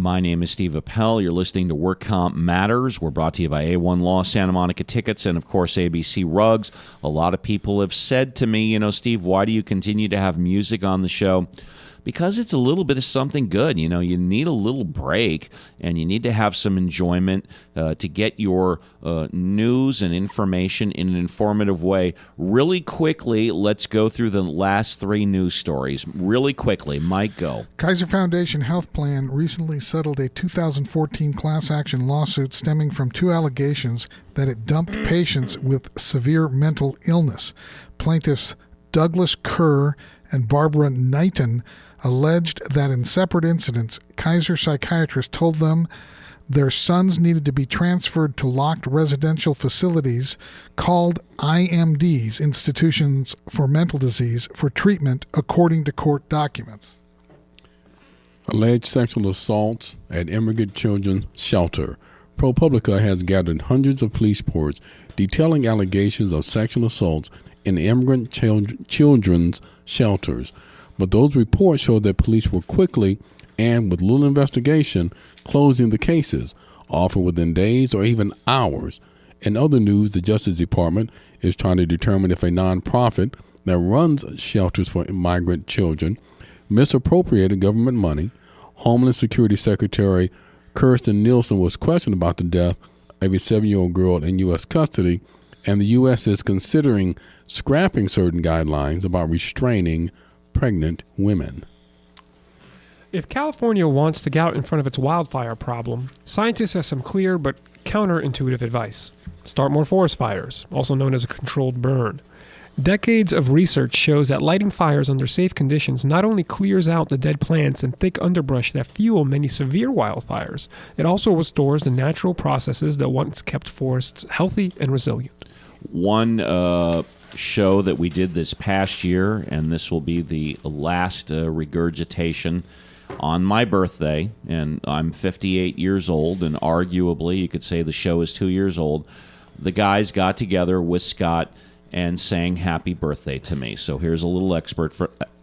My name is Steve Appel. You're listening to Work Comp Matters. We're brought to you by A1 Law, Santa Monica Tickets, and, of course, ABC Rugs. A lot of people have said to me, Steve, why do you continue to have music on the show? Because it's a little bit of something good. You need a little break, and you need to have some enjoyment to get your news and information in an informative way. Really quickly, let's go through the last 3 news stories. Really quickly. Mike, go. Kaiser Foundation Health Plan recently settled a 2014 class action lawsuit stemming from 2 allegations that it dumped patients with severe mental illness. Plaintiffs Douglas Kerr and Barbara Knighton alleged that in separate incidents, Kaiser psychiatrists told them their sons needed to be transferred to locked residential facilities called IMDs, Institutions for Mental Disease, for treatment, according to court documents. Alleged sexual assaults at immigrant children's shelter. ProPublica has gathered hundreds of police reports detailing allegations of sexual assaults in immigrant children's shelters. But those reports show that police were quickly and with little investigation closing the cases, often within days or even hours. In other news, the Justice Department is trying to determine if a nonprofit that runs shelters for migrant children misappropriated government money. Homeland Security Secretary Kirstjen Nielsen was questioned about the death of a 7-year-old girl in U.S. custody, and the U.S. is considering scrapping certain guidelines about restraining pregnant women. If California wants to get out in front of its wildfire problem, scientists have some clear but counterintuitive advice. Start more forest fires, also known as a controlled burn. Decades of research shows that lighting fires under safe conditions not only clears out the dead plants and thick underbrush that fuel many severe wildfires, it also restores the natural processes that once kept forests healthy and resilient. One show that we did this past year, and this will be the last regurgitation on my birthday, and I'm 58 years old, and arguably you could say the show is 2 years old. The guys got together with Scott and sang happy birthday to me. So here's a little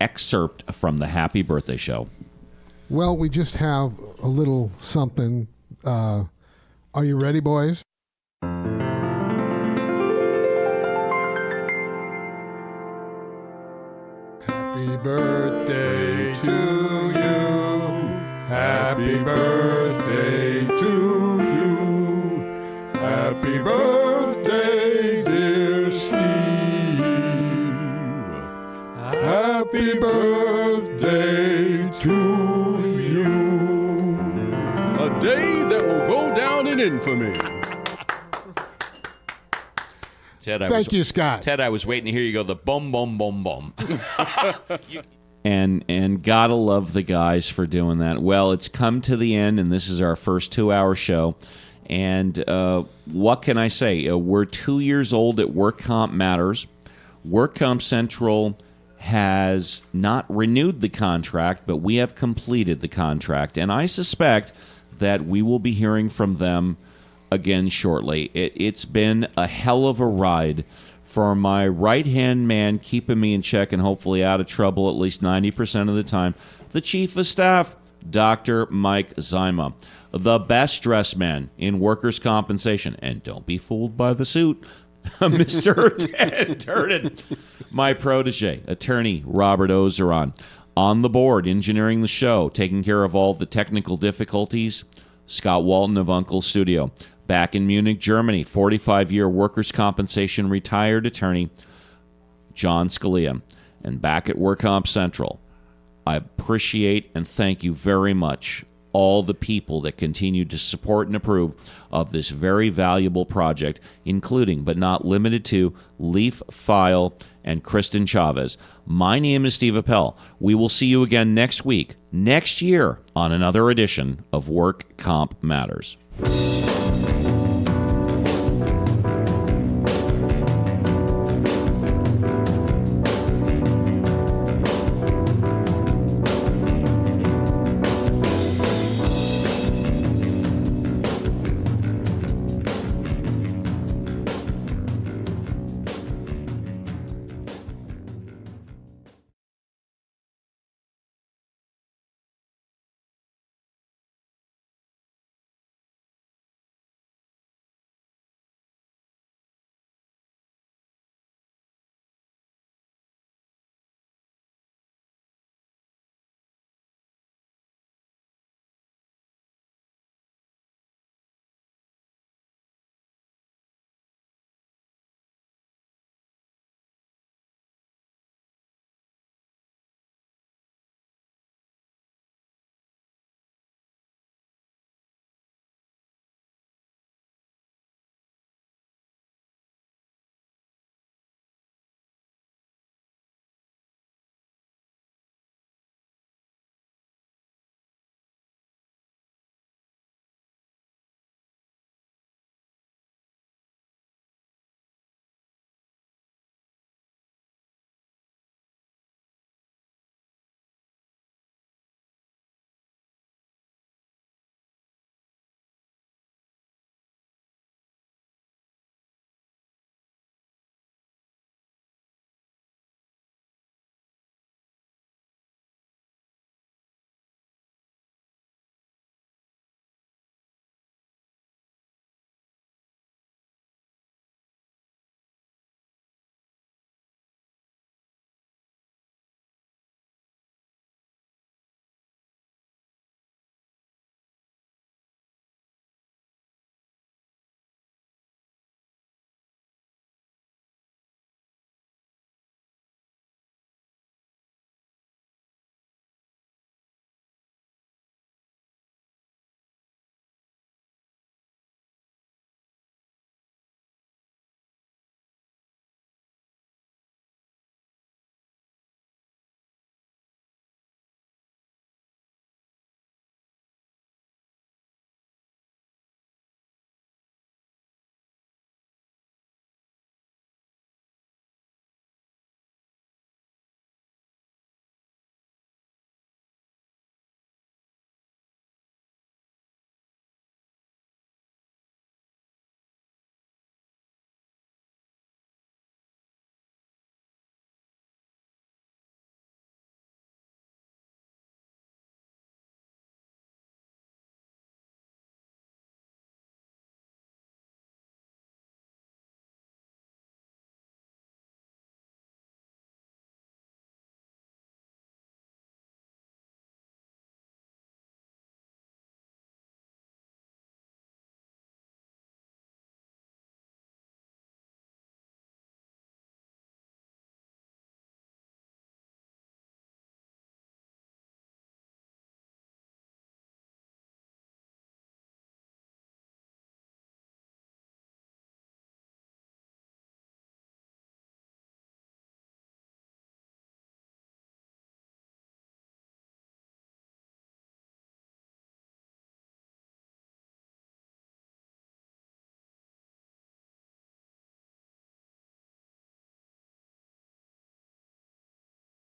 excerpt from the happy birthday show. Well, we just have a little something. Are you ready, boys? Happy birthday to you. Happy birthday to you. Happy birthday, dear Steve. Happy birthday to you. A day that will go down in infamy. Ted, Thank you, Scott. Ted, I was waiting to hear you go the boom, boom, boom, boom. And gotta love the guys for doing that. Well, it's come to the end, and this is our first 2-hour show. And what can I say? We're 2 years old at Work Comp Matters. Work Comp Central has not renewed the contract, but we have completed the contract. And I suspect that we will be hearing from them again shortly. It's been a hell of a ride for my right-hand man, keeping me in check and hopefully out of trouble at least 90% of the time, the Chief of Staff, Dr. Mike Zyma, the best-dressed man in workers' compensation. And don't be fooled by the suit, Mr. Ted Durden, my protege, attorney Robert Ozeron. On the board, engineering the show, taking care of all the technical difficulties, Scott Walton of Uncle Studio. Back in Munich, Germany, 45-year workers' compensation retired attorney John Scalia. And back at Work Comp Central, I appreciate and thank you very much, all the people that continue to support and approve of this very valuable project, including but not limited to Leaf File and Kristen Chavez. My name is Steve Appel. We will see you again next week, next year, on another edition of Work Comp Matters.